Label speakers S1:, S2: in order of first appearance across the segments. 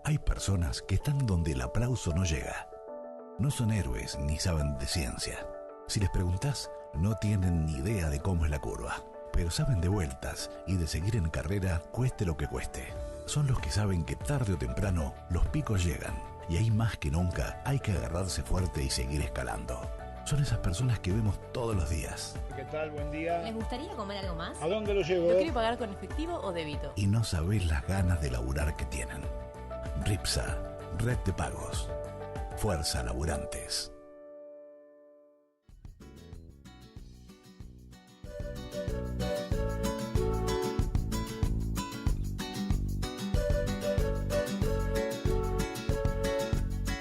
S1: Hay personas que están donde el aplauso no llega. No son héroes ni saben de ciencia. Si les preguntás, no tienen ni idea de cómo es la curva, pero saben de vueltas y de seguir en carrera cueste lo que cueste. Son los que saben que tarde o temprano los picos llegan y ahí más que nunca hay que agarrarse fuerte y seguir escalando. Son esas personas que vemos todos los días.
S2: ¿Qué tal? Buen día.
S3: ¿Les gustaría comer algo más?
S2: ¿A dónde lo llevo?
S3: ¿Lo quiere pagar con efectivo o débito?
S1: Y no sabés las ganas de laburar que tienen. Ripsa, Red de Pagos. Fuerza Laburantes.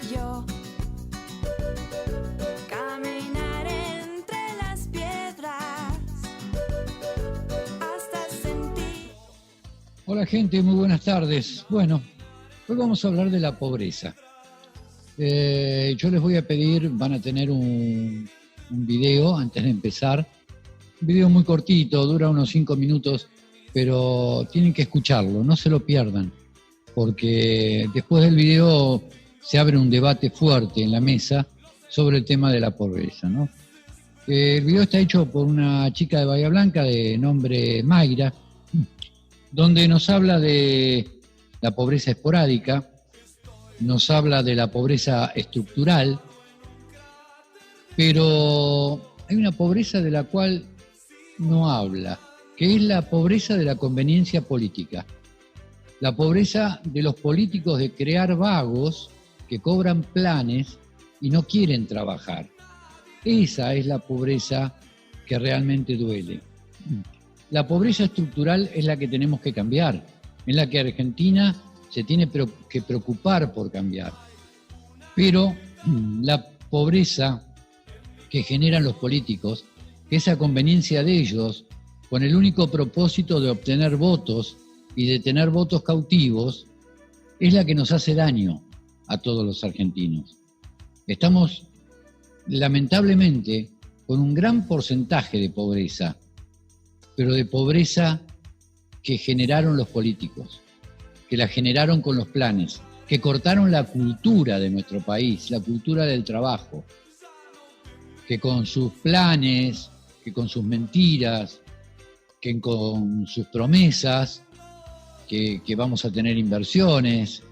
S4: Yo caminar entre las piedras hasta sentir.
S5: Hola gente, muy buenas tardes. Bueno, hoy vamos a hablar de la pobreza. Yo les voy a pedir, van a tener un video antes de empezar. Un video muy cortito, dura unos 5 minutos, pero tienen que escucharlo, no se lo pierdan, porque después del video se abre un debate fuerte en la mesa sobre el tema de la pobreza, ¿no? El video está hecho por una chica de Bahía Blanca de nombre Mayra, donde nos habla de la pobreza esporádica, nos habla de la pobreza estructural, pero hay una pobreza de la cual no habla, que es la pobreza de la conveniencia política. La pobreza de los políticos de crear vagos que cobran planes y no quieren trabajar. Esa es la pobreza que realmente duele. La pobreza estructural es la que tenemos que cambiar, en la que Argentina se tiene que preocupar por cambiar. Pero la pobreza que generan los políticos, que es a conveniencia de ellos, con el único propósito de obtener votos y de tener votos cautivos, es la que nos hace daño a todos los argentinos. Estamos, lamentablemente, con un gran porcentaje de pobreza, pero de pobreza que generaron los políticos, que la generaron con los planes, que cortaron la cultura de nuestro país, la cultura del trabajo, que con sus planes, que con sus mentiras, que con sus promesas, que vamos a tener inversiones,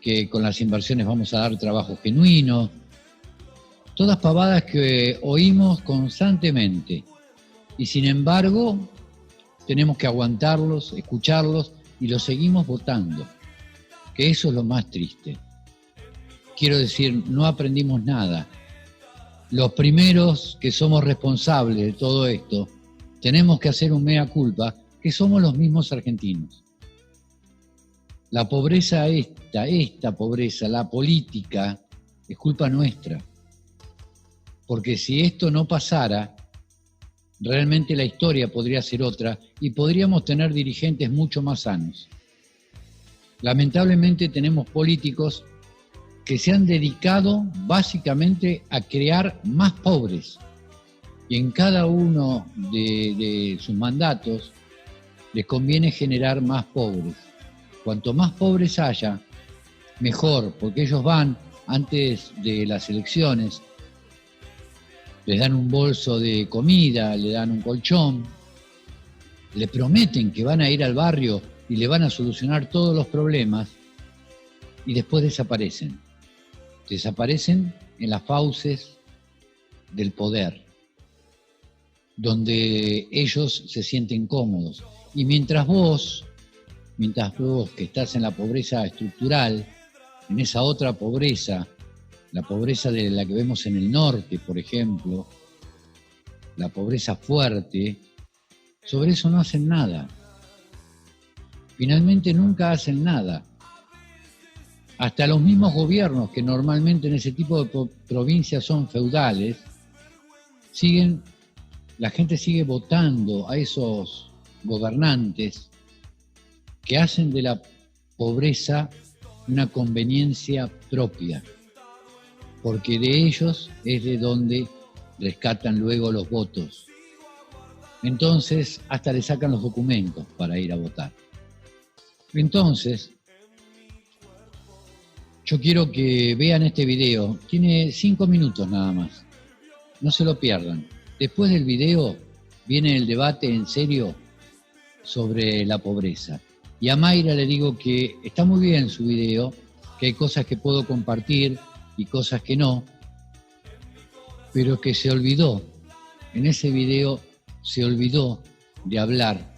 S5: que con las inversiones vamos a dar trabajo genuino, todas pavadas que oímos constantemente. Y sin embargo, tenemos que aguantarlos, escucharlos y los seguimos votando, que eso es lo más triste. Quiero decir, no aprendimos nada. Los primeros que somos responsables de todo esto, tenemos que hacer un mea culpa, que somos los mismos argentinos. La pobreza esta pobreza, la política, es culpa nuestra. Porque si esto no pasara, realmente la historia podría ser otra y podríamos tener dirigentes mucho más sanos. Lamentablemente tenemos políticos que se han dedicado básicamente a crear más pobres. Y en cada uno de sus mandatos les conviene generar más pobres. Cuanto más pobres haya, mejor, porque ellos van antes de las elecciones, les dan un bolso de comida, le dan un colchón, le prometen que van a ir al barrio y le van a solucionar todos los problemas y después desaparecen. Desaparecen en las fauces del poder, donde ellos se sienten cómodos. Y mientras vos que estás en la pobreza estructural, en esa otra pobreza, la pobreza de la que vemos en el norte, por ejemplo, la pobreza fuerte, sobre eso no hacen nada. Finalmente nunca hacen nada. Hasta los mismos gobiernos, que normalmente en ese tipo de provincias son feudales, la gente sigue votando a esos gobernantes que hacen de la pobreza una conveniencia propia, porque de ellos es de donde rescatan luego los votos. Entonces, hasta le sacan los documentos para ir a votar. Entonces, Yo quiero que vean este video. Tiene 5 minutos nada más. No se lo pierdan. Después del video viene el debate en serio sobre la pobreza. Y a Mayra le digo que está muy bien su video, que hay cosas que puedo compartir y cosas que no, pero que se olvidó. En ese video se olvidó de hablar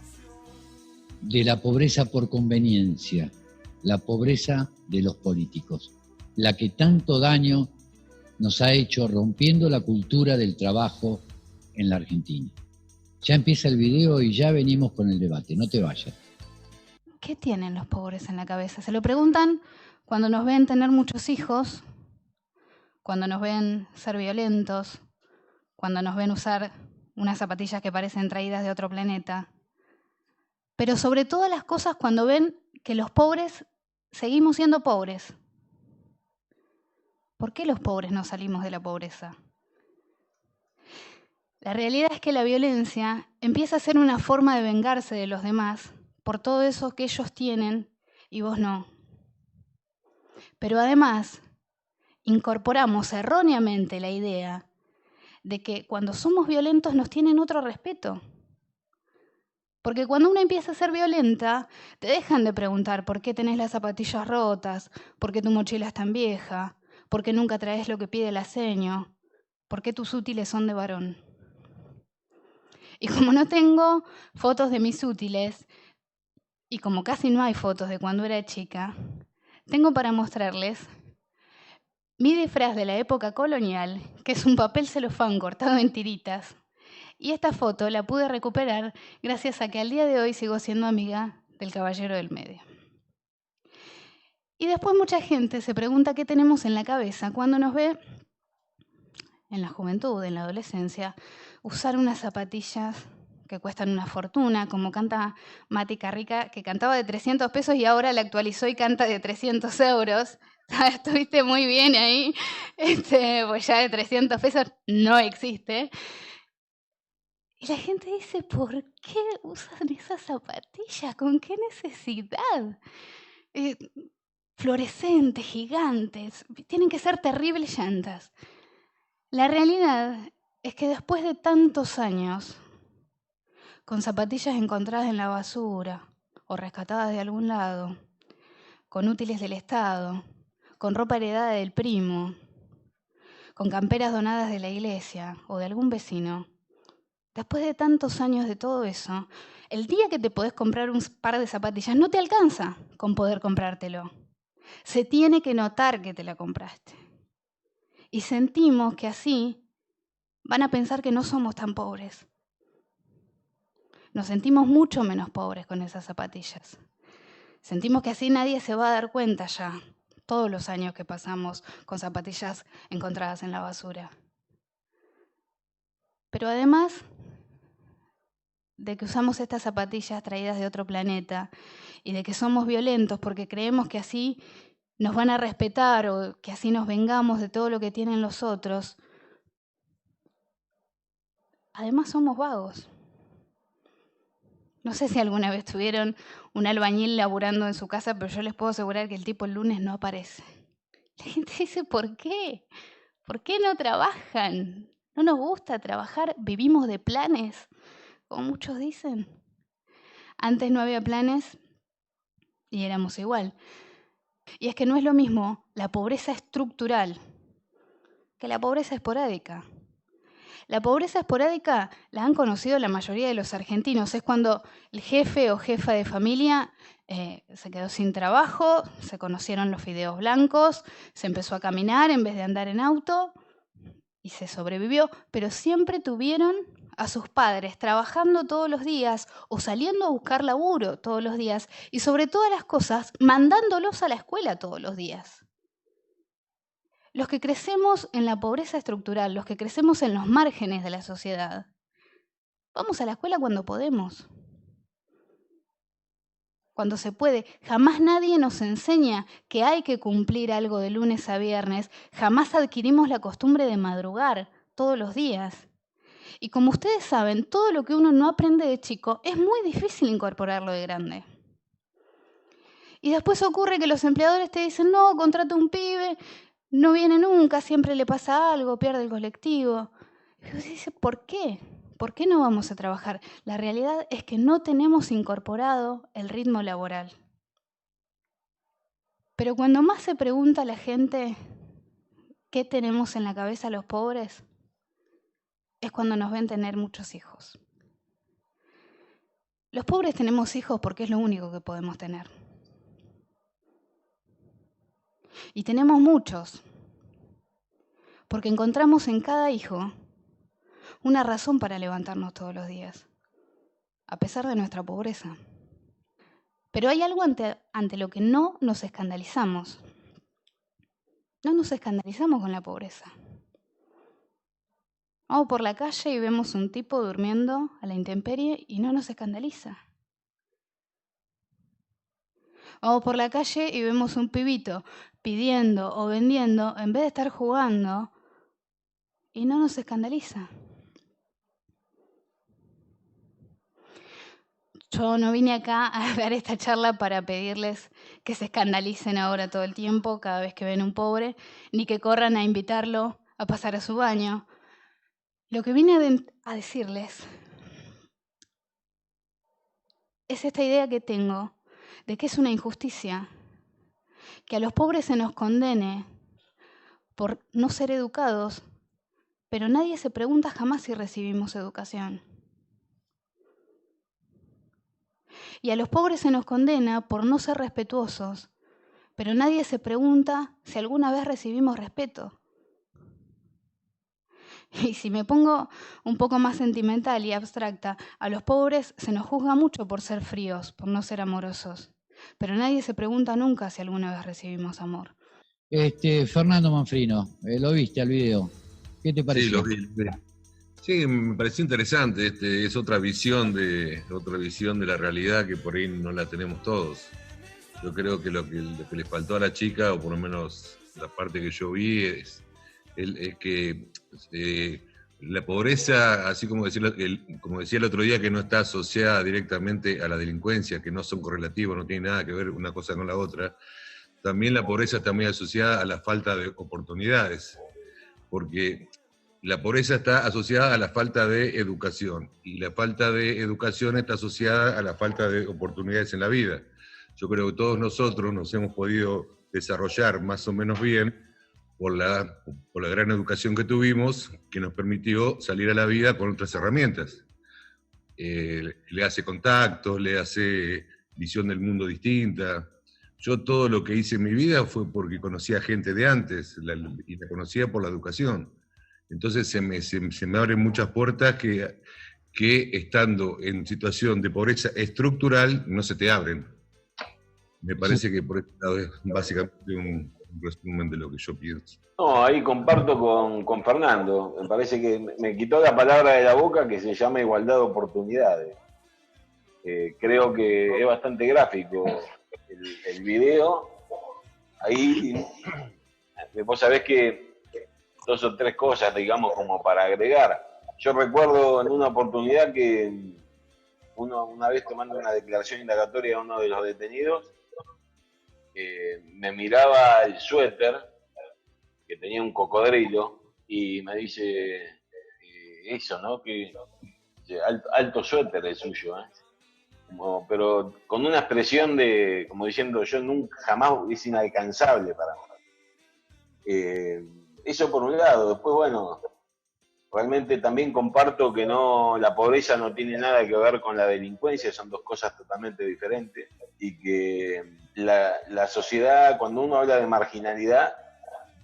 S5: de la pobreza por conveniencia, la pobreza de los políticos, la que tanto daño nos ha hecho rompiendo la cultura del trabajo en la Argentina. Ya empieza el video y ya venimos con el debate, no te vayas.
S2: ¿Qué tienen los pobres en la cabeza? Se lo preguntan cuando nos ven tener muchos hijos, cuando nos ven ser violentos, cuando nos ven usar unas zapatillas que parecen traídas de otro planeta. Pero sobre todas las cosas cuando ven que los pobres seguimos siendo pobres. ¿Por qué los pobres no salimos de la pobreza? La realidad es que la violencia empieza a ser una forma de vengarse de los demás por todo eso que ellos tienen y vos no. Pero además, incorporamos erróneamente la idea de que cuando somos violentos nos tienen otro respeto. Porque cuando uno empieza a ser violenta, te dejan de preguntar por qué tenés las zapatillas rotas, por qué tu mochila es tan vieja, por qué nunca traes lo que pide el aceño, por qué tus útiles son de varón. Y como no tengo fotos de mis útiles, y como casi no hay fotos de cuando era chica, tengo para mostrarles mi disfraz de la época colonial, que es un papel celofán cortado en tiritas. Y esta foto la pude recuperar gracias a que al día de hoy sigo siendo amiga del caballero del medio. Y después mucha gente se pregunta qué tenemos en la cabeza cuando nos ve en la juventud, en la adolescencia, usar unas zapatillas que cuestan una fortuna, como canta Mati Carrica, que cantaba de 300 pesos y ahora la actualizó y canta de 300 euros. Estuviste muy bien ahí, pues ya de 300 pesos no existe. Y la gente dice, ¿por qué usan esas zapatillas? ¿Con qué necesidad? Fluorescentes, gigantes, tienen que ser terribles llantas. La realidad es que después de tantos años, con zapatillas encontradas en la basura o rescatadas de algún lado, con útiles del Estado, con ropa heredada del primo, con camperas donadas de la iglesia o de algún vecino, después de tantos años de todo eso, el día que te podés comprar un par de zapatillas no te alcanza con poder comprártelo. Se tiene que notar que te la compraste. Y sentimos que así van a pensar que no somos tan pobres. Nos sentimos mucho menos pobres con esas zapatillas. Sentimos que así nadie se va a dar cuenta ya, todos los años que pasamos con zapatillas encontradas en la basura. Pero además de que usamos estas zapatillas traídas de otro planeta y de que somos violentos porque creemos que así nos van a respetar o que así nos vengamos de todo lo que tienen los otros, además somos vagos. No sé si alguna vez tuvieron un albañil laburando en su casa, pero yo les puedo asegurar que el tipo el lunes no aparece. La gente dice, ¿por qué? ¿Por qué no trabajan? ¿No nos gusta trabajar? ¿Vivimos de planes? Como muchos dicen. Antes no había planes y éramos igual. Y es que no es lo mismo la pobreza estructural que la pobreza esporádica. La pobreza esporádica la han conocido la mayoría de los argentinos. Es cuando el jefe o jefa de familia se quedó sin trabajo, se conocieron los fideos blancos, se empezó a caminar en vez de andar en auto y se sobrevivió, pero siempre tuvieron a sus padres trabajando todos los días o saliendo a buscar laburo todos los días y sobre todas las cosas mandándolos a la escuela todos los días. Los que crecemos en la pobreza estructural, los que crecemos en los márgenes de la sociedad, vamos a la escuela cuando podemos, cuando se puede. Jamás nadie nos enseña que hay que cumplir algo de lunes a viernes, jamás adquirimos la costumbre de madrugar todos los días. Y como ustedes saben, todo lo que uno no aprende de chico es muy difícil incorporarlo de grande. Y después ocurre que los empleadores te dicen, no, contrata un pibe, no viene nunca, siempre le pasa algo, pierde el colectivo. Y vos dices, ¿por qué? ¿Por qué no vamos a trabajar? La realidad es que no tenemos incorporado el ritmo laboral. Pero cuando más se pregunta a la gente qué tenemos en la cabeza los pobres, es cuando nos ven tener muchos hijos. Los pobres tenemos hijos porque es lo único que podemos tener. Y tenemos muchos, porque encontramos en cada hijo una razón para levantarnos todos los días, a pesar de nuestra pobreza. Pero hay algo ante lo que no nos escandalizamos. No nos escandalizamos con la pobreza. Vamos por la calle y vemos un tipo durmiendo a la intemperie y no nos escandaliza. Vamos por la calle y vemos un pibito pidiendo o vendiendo en vez de estar jugando y no nos escandaliza. Yo no vine acá a dar esta charla para pedirles que se escandalicen ahora todo el tiempo cada vez que ven un pobre, ni que corran a invitarlo a pasar a su baño. Lo que vine a decirles es esta idea que tengo de que es una injusticia que a los pobres se nos condene por no ser educados, pero nadie se pregunta jamás si recibimos educación. Y a los pobres se nos condena por no ser respetuosos, pero nadie se pregunta si alguna vez recibimos respeto. Y si me pongo un poco más sentimental y abstracta, a los pobres se nos juzga mucho por ser fríos, por no ser amorosos, pero nadie se pregunta nunca si alguna vez recibimos amor.
S5: Fernando Manfrino, ¿lo viste al video? ¿Qué te pareció?
S6: Sí, lo vi. Sí, me pareció interesante. Es otra visión de la realidad que por ahí no la tenemos todos. Yo creo que lo que le faltó a la chica, o por lo menos la parte que yo vi, es que la pobreza, así como decía el otro día, que no está asociada directamente a la delincuencia, que no son correlativos, no tiene nada que ver una cosa con la otra. También la pobreza está muy asociada a la falta de oportunidades, porque la pobreza está asociada a la falta de educación, y la falta de educación está asociada a la falta de oportunidades en la vida. Yo creo que todos nosotros nos hemos podido desarrollar más o menos bien por la gran educación que tuvimos, que nos permitió salir a la vida con otras herramientas. Le hace contactos, le hace visión del mundo distinta. Yo todo lo que hice en mi vida fue porque conocía gente de antes, y la conocía por la educación. Entonces se me abren muchas puertas que estando en situación de pobreza estructural no se te abren. Me parece que por este lado es básicamente un resumen de lo que yo pienso.
S7: No, ahí comparto con Fernando. Me parece que me quitó la palabra de la boca, que se llama igualdad de oportunidades. Creo que es bastante gráfico el video. Ahí vos sabés que 2 o 3 cosas, digamos, como para agregar. Yo recuerdo en una oportunidad que una vez tomando una declaración indagatoria a uno de los detenidos, me miraba el suéter, que tenía un cocodrilo, y me dice eso, ¿no? Que alto suéter el suyo, pero con una expresión como diciendo, yo nunca, jamás es inalcanzable para mí. Eso por un lado. Después, bueno, realmente también comparto que la pobreza no tiene nada que ver con la delincuencia, son 2 cosas totalmente diferentes, y que la sociedad, cuando uno habla de marginalidad,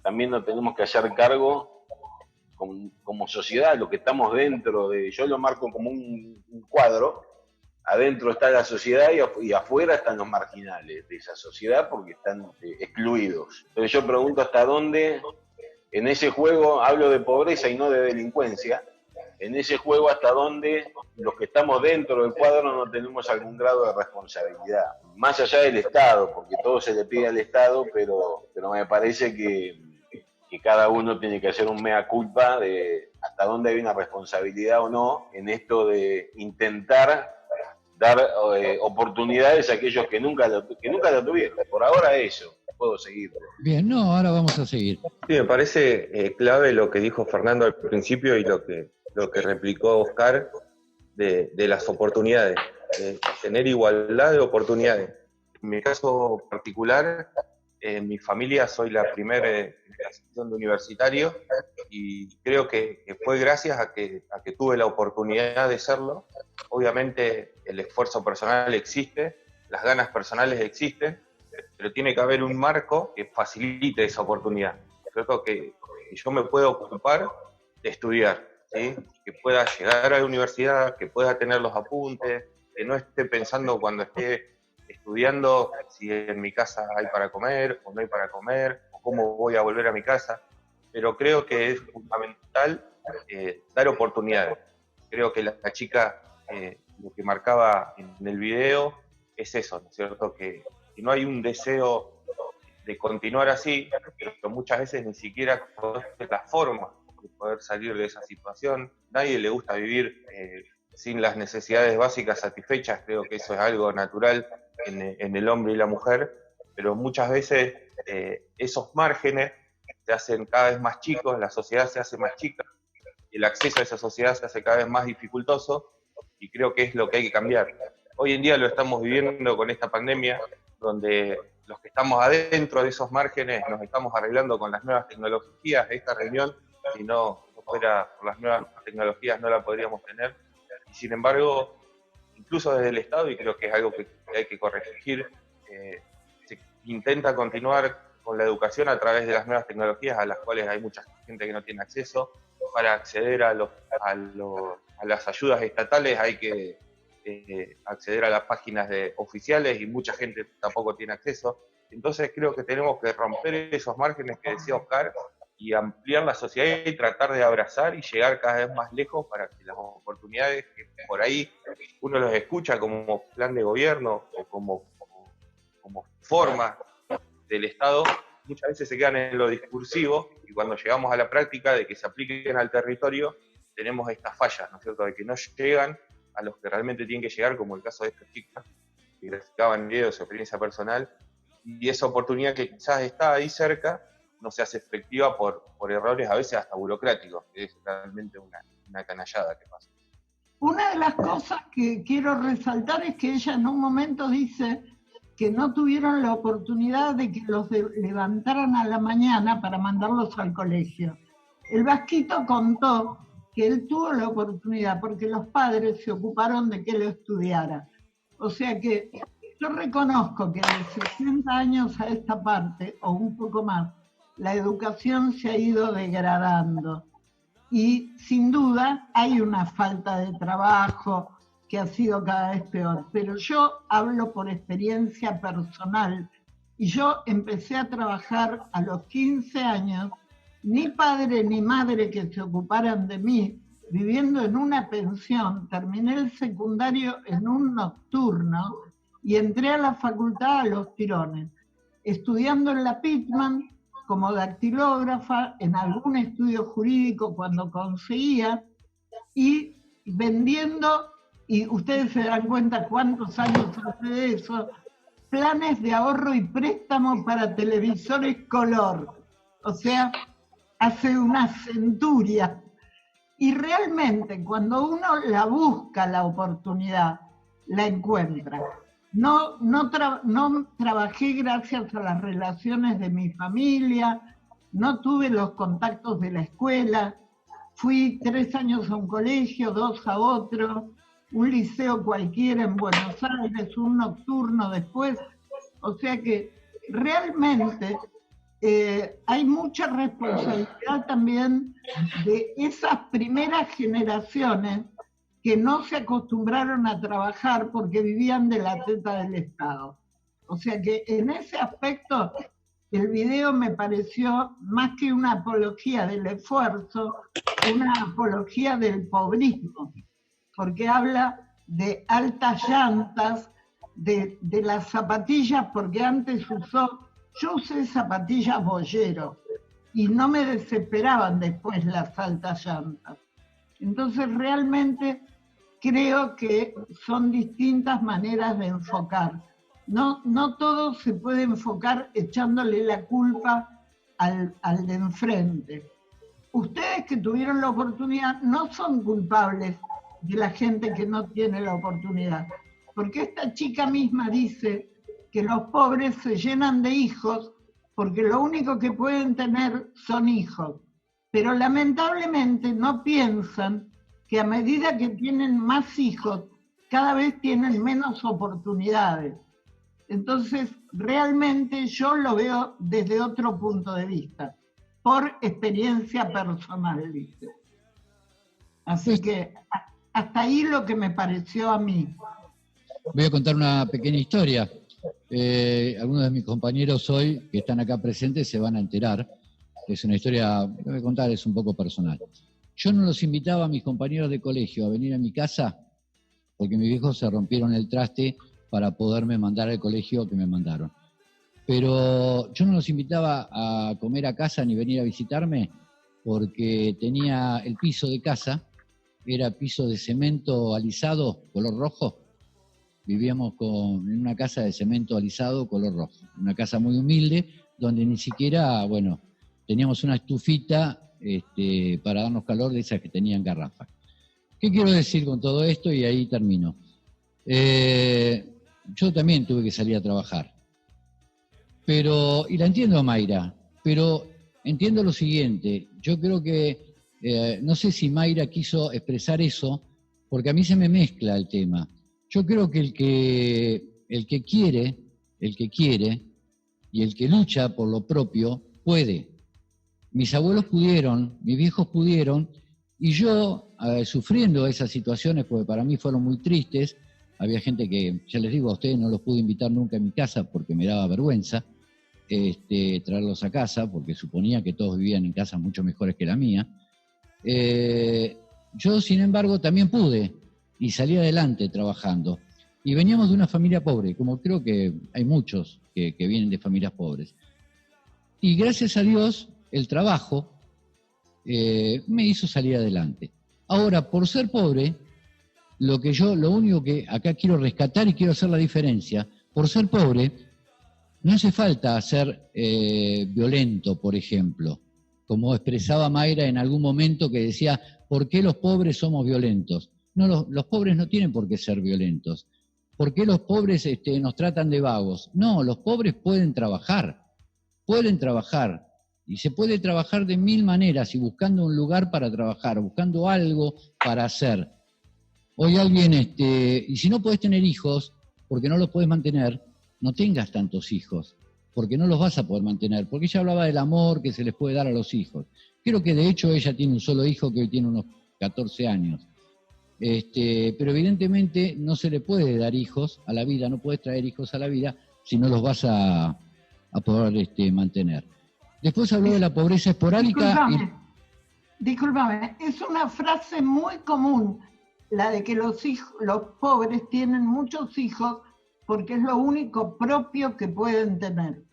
S7: también nos tenemos que hacer cargo como sociedad, lo que estamos dentro yo lo marco como un cuadro. Adentro está la sociedad y afuera están los marginales de esa sociedad, porque están excluidos. Entonces yo pregunto hasta dónde, en ese juego, hablo de pobreza y no de delincuencia, en ese juego hasta dónde los que estamos dentro del cuadro no tenemos algún grado de responsabilidad, más allá del Estado, porque todo se le pide al Estado, pero me parece que cada uno tiene que hacer un mea culpa de hasta dónde hay una responsabilidad o no en esto de intentar dar oportunidades a aquellos que nunca la tuvieron. Por ahora eso, puedo seguir.
S5: Bien, no, ahora vamos a seguir.
S8: Sí, me parece clave lo que dijo Fernando al principio y lo que replicó Oscar de las oportunidades, de tener igualdad de oportunidades. En mi caso particular, en mi familia soy la primera generación de universitario y creo que fue gracias a que tuve la oportunidad de serlo. Obviamente el esfuerzo personal existe, las ganas personales existen, pero tiene que haber un marco que facilite esa oportunidad. Creo que yo me puedo ocupar de estudiar, ¿sí? Que pueda llegar a la universidad, que pueda tener los apuntes, que no esté pensando cuando esté estudiando si en mi casa hay para comer o no hay para comer, o cómo voy a volver a mi casa. Pero creo que es fundamental dar oportunidades. Creo que la chica, lo que marcaba en el video es eso, ¿no es cierto? Que no hay un deseo de continuar así, pero muchas veces ni siquiera conoces la forma de poder salir de esa situación. Nadie le gusta vivir sin las necesidades básicas satisfechas, creo que eso es algo natural en el hombre y la mujer, pero muchas veces esos márgenes se hacen cada vez más chicos, la sociedad se hace más chica, el acceso a esa sociedad se hace cada vez más dificultoso, y creo que es lo que hay que cambiar. Hoy en día lo estamos viviendo con esta pandemia, donde los que estamos adentro de esos márgenes nos estamos arreglando con las nuevas tecnologías. Esta reunión, si no fuera por las nuevas tecnologías, no la podríamos tener. Y sin embargo, incluso desde el Estado, y creo que es algo que hay que corregir, se intenta continuar con la educación a través de las nuevas tecnologías a las cuales hay mucha gente que no tiene acceso. Para acceder a las ayudas estatales hay que acceder a las páginas oficiales y mucha gente tampoco tiene acceso. Entonces creo que tenemos que romper esos márgenes que decía Oscar y ampliar la sociedad y tratar de abrazar y llegar cada vez más lejos para que las oportunidades que por ahí uno los escucha como plan de gobierno o como forma del Estado, muchas veces se quedan en lo discursivo y cuando llegamos a la práctica de que se apliquen al territorio tenemos estas fallas, ¿no es cierto?, de que no llegan a los que realmente tienen que llegar, como el caso de estas chicas que graficaban video de su experiencia personal, y esa oportunidad que quizás está ahí cerca no se hace efectiva por errores a veces hasta burocráticos, que es realmente una canallada que pasa.
S9: Una de las cosas que quiero resaltar es que ella en un momento dice que no tuvieron la oportunidad de que los levantaran a la mañana para mandarlos al colegio. El Vasquito contó que él tuvo la oportunidad porque los padres se ocuparon de que él estudiara. O sea que yo reconozco que de 60 años a esta parte, o un poco más, la educación se ha ido degradando. Y sin duda hay una falta de trabajo que ha sido cada vez peor. Pero yo hablo por experiencia personal. Y yo empecé a trabajar a los 15 años, ni padre ni madre que se ocuparan de mí, viviendo en una pensión. Terminé el secundario en un nocturno y entré a la facultad a los tirones, estudiando en la Pitman como dactilógrafa, en algún estudio jurídico cuando conseguía, y vendiendo, y ustedes se dan cuenta cuántos años hace de eso, planes de ahorro y préstamo para televisores color. O sea, hace una centuria. Y realmente cuando uno la busca la oportunidad, la encuentra. No trabajé gracias a las relaciones de mi familia, no tuve los contactos de la escuela, fui 3 años a un colegio, 2 a otro, un liceo cualquiera en Buenos Aires, un nocturno después. O sea que realmente hay mucha responsabilidad también de esas primeras generaciones que no se acostumbraron a trabajar porque vivían de la teta del Estado. O sea que en ese aspecto el video me pareció más que una apología del esfuerzo, una apología del pobrismo, porque habla de altas llantas, de las zapatillas, porque antes yo usé zapatillas boyero y no me desesperaban después las altas llantas. Entonces realmente creo que son distintas maneras de enfocar. No todo se puede enfocar echándole la culpa al de enfrente. Ustedes que tuvieron la oportunidad no son culpables de la gente que no tiene la oportunidad, porque esta chica misma dice que los pobres se llenan de hijos porque lo único que pueden tener son hijos, pero lamentablemente no piensan que a medida que tienen más hijos, cada vez tienen menos oportunidades. Entonces, realmente yo lo veo desde otro punto de vista, por experiencia personal, ¿viste? Así que hasta ahí lo que me pareció a mí.
S5: Voy a contar una pequeña historia. Algunos de mis compañeros hoy, que están acá presentes, se van a enterar. Es una historia, que voy a contar, es un poco personal. Yo no los invitaba a mis compañeros de colegio a venir a mi casa porque mis viejos se rompieron el traste para poderme mandar al colegio que me mandaron. Pero yo no los invitaba a comer a casa ni venir a visitarme porque tenía el piso de casa, era piso de cemento alisado, color rojo. Vivíamos en una casa de cemento alisado, color rojo. Una casa muy humilde, donde ni siquiera, bueno, teníamos una estufita para darnos calor de esas que tenían garrafas. ¿Qué quiero decir con todo esto? Y ahí termino. Yo también tuve que salir a trabajar. Y la entiendo a Mayra, pero entiendo lo siguiente. Yo creo que, no sé si Mayra quiso expresar eso, porque a mí se me mezcla el tema. Yo creo que el que quiere y el que lucha por lo propio puede. Mis abuelos pudieron, mis viejos pudieron, y yo, sufriendo esas situaciones, porque para mí fueron muy tristes, había gente que, ya les digo, a ustedes no los pude invitar nunca a mi casa porque me daba vergüenza traerlos a casa, porque suponía que todos vivían en casas mucho mejores que la mía. Yo, sin embargo, también pude, y salí adelante trabajando. Y veníamos de una familia pobre, como creo que hay muchos que vienen de familias pobres. Y gracias a Dios, el trabajo me hizo salir adelante. Ahora, por ser pobre, lo único que acá quiero rescatar y quiero hacer la diferencia, por ser pobre, no hace falta ser violento, por ejemplo, como expresaba Mayra en algún momento que decía, ¿por qué los pobres somos violentos? No, los pobres no tienen por qué ser violentos. ¿Por qué los pobres nos tratan de vagos? No, los pobres pueden trabajar, y se puede trabajar de mil maneras y buscando un lugar para trabajar, buscando algo para hacer. Hoy alguien, y si no podés tener hijos, porque no los podés mantener, no tengas tantos hijos, porque no los vas a poder mantener, porque ella hablaba del amor que se les puede dar a los hijos. Creo que de hecho ella tiene un solo hijo que hoy tiene unos 14 años. Pero evidentemente no se le puede dar hijos a la vida, no puedes traer hijos a la vida si no los vas a poder mantener. Después habló de la pobreza esporádica.
S9: Discúlpame, es una frase muy común, la de que los pobres tienen muchos hijos porque es lo único propio que pueden tener,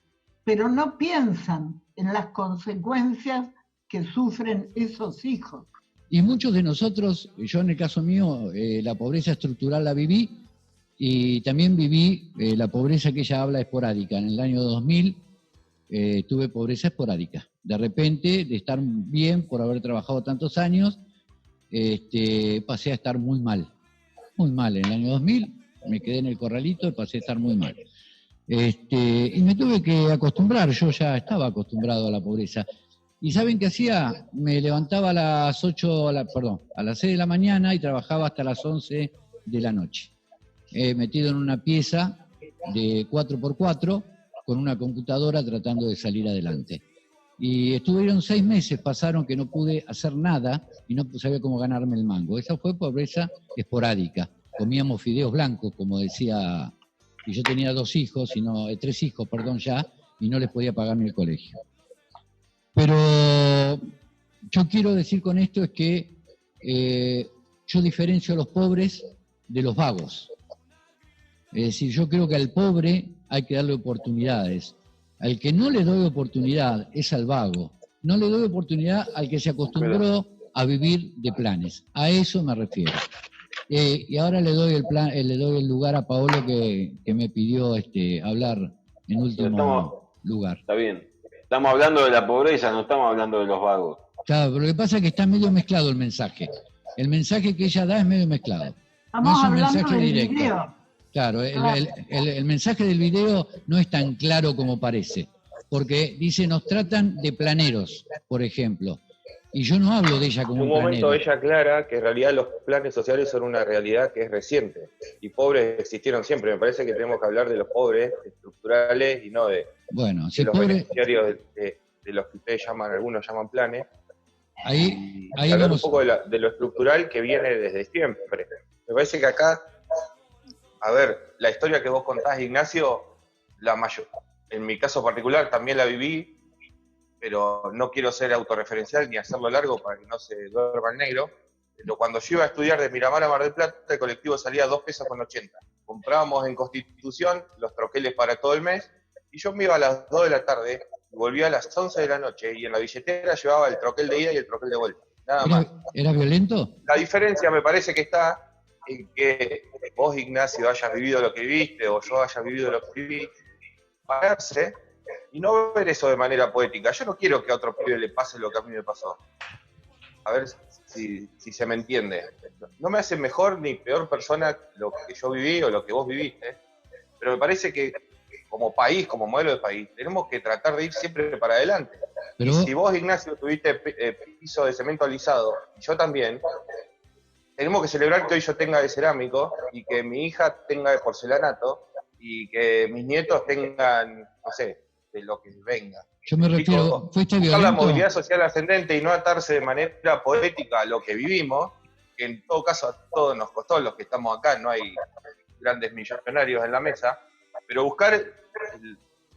S9: pero no piensan en las consecuencias que sufren esos hijos.
S5: Y muchos de nosotros, yo en el caso mío, la pobreza estructural la viví, y también viví la pobreza que ella habla esporádica. En el año 2000 tuve pobreza esporádica. De repente, de estar bien por haber trabajado tantos años, pasé a estar muy mal. Muy mal. En el año 2000 me quedé en el corralito y pasé a estar muy mal. Y me tuve que acostumbrar, yo ya estaba acostumbrado a la pobreza. ¿Y saben qué hacía? Me levantaba a las 6 de la mañana y trabajaba hasta las 11 de la noche. Metido en una pieza de 4x4 con una computadora tratando de salir adelante. Y estuvieron 6 meses, pasaron que no pude hacer nada y no sabía cómo ganarme el mango. Esa fue pobreza esporádica. Comíamos fideos blancos, como decía, y yo tenía 3 hijos ya, y no les podía pagar ni el colegio. Pero yo quiero decir con esto es que yo diferencio a los pobres de los vagos. Es decir, yo creo que al pobre hay que darle oportunidades. Al que no le doy oportunidad es al vago. No le doy oportunidad al que se acostumbró a vivir de planes. A eso me refiero. Y ahora le doy el lugar a Paolo que me pidió hablar en último lugar.
S7: Está bien. Estamos hablando de la pobreza, no estamos hablando de los vagos.
S5: Claro, pero lo que pasa es que está medio mezclado el mensaje. El mensaje que ella da es medio mezclado.
S9: Estamos
S5: No es un
S9: hablando
S5: mensaje
S9: del
S5: directo.
S9: video.
S5: Claro, el mensaje del video no es tan claro como parece, porque dice, nos tratan de planeros, por ejemplo, y yo no hablo de ella como
S8: En un
S5: un
S8: momento
S5: planero.
S8: ella aclara que en realidad los planes sociales son una realidad que es reciente, y pobres existieron siempre. Me parece que tenemos que hablar de los pobres estructurales y no de,
S5: Bueno, si
S8: de los
S5: pobre,
S8: beneficiarios de los que ustedes llaman, algunos llaman planes,
S5: ahí
S8: y hablar un
S5: vamos.
S8: poco de lo estructural que viene desde siempre. Me parece que acá, a ver, la historia que vos contás, Ignacio, en mi caso particular también la viví, pero no quiero ser autorreferencial ni hacerlo largo para que no se duerma el negro. Pero cuando yo iba a estudiar de Miramar a Mar del Plata, el colectivo salía 2 pesos con 80. Comprábamos en Constitución los troqueles para todo el mes, y yo me iba a las 2 de la tarde y volvía a las 11 de la noche, y en la billetera llevaba el troquel de ida y el troquel de vuelta. Nada más.
S5: ¿Era violento?
S8: La diferencia me parece que está en que vos, Ignacio, hayas vivido lo que viviste, o yo haya vivido lo que viví, pararse y no ver eso de manera poética. Yo no quiero que a otro pibe le pase lo que a mí me pasó. A ver si se me entiende. No me hace mejor ni peor persona lo que yo viví o lo que vos viviste, pero me parece que como país, como modelo de país, tenemos que tratar de ir siempre para adelante.
S5: Pero
S8: Y si vos, Ignacio, tuviste piso de cemento alisado, y yo también, tenemos que celebrar que hoy yo tenga de cerámico, y que mi hija tenga de porcelanato, y que mis nietos tengan, no sé, de lo que venga.
S5: yo me refiero, ¿fuiste
S8: Buscar la
S5: violento?
S8: movilidad social ascendente y no atarse de manera poética a lo que vivimos, que en todo caso a todos nos costó, los que estamos acá, no hay grandes millonarios en la mesa, pero buscar,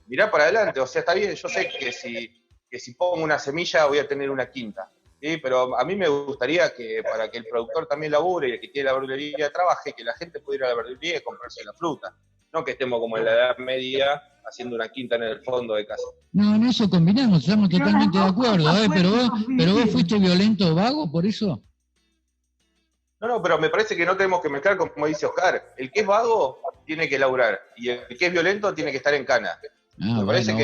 S8: mirar para adelante. O sea, está bien, yo sé que si pongo una semilla voy a tener una quinta, ¿sí? Pero a mí me gustaría que para que el productor también labure y el que tiene la verdulería trabaje, que la gente pudiera ir a la verdulería y comprarse la fruta, no que estemos como en la Edad Media haciendo una quinta en el fondo de casa.
S5: No, en eso combinamos, estamos
S9: Pero
S5: totalmente de
S9: las dos
S5: acuerdo,
S9: cosas
S5: pero
S9: pueden
S5: vos fuiste violento o vago por eso.
S8: No, pero me parece que no tenemos que mezclar, como dice Oscar. El que es vago tiene que laburar, y el que es violento tiene que estar en cana. Me parece que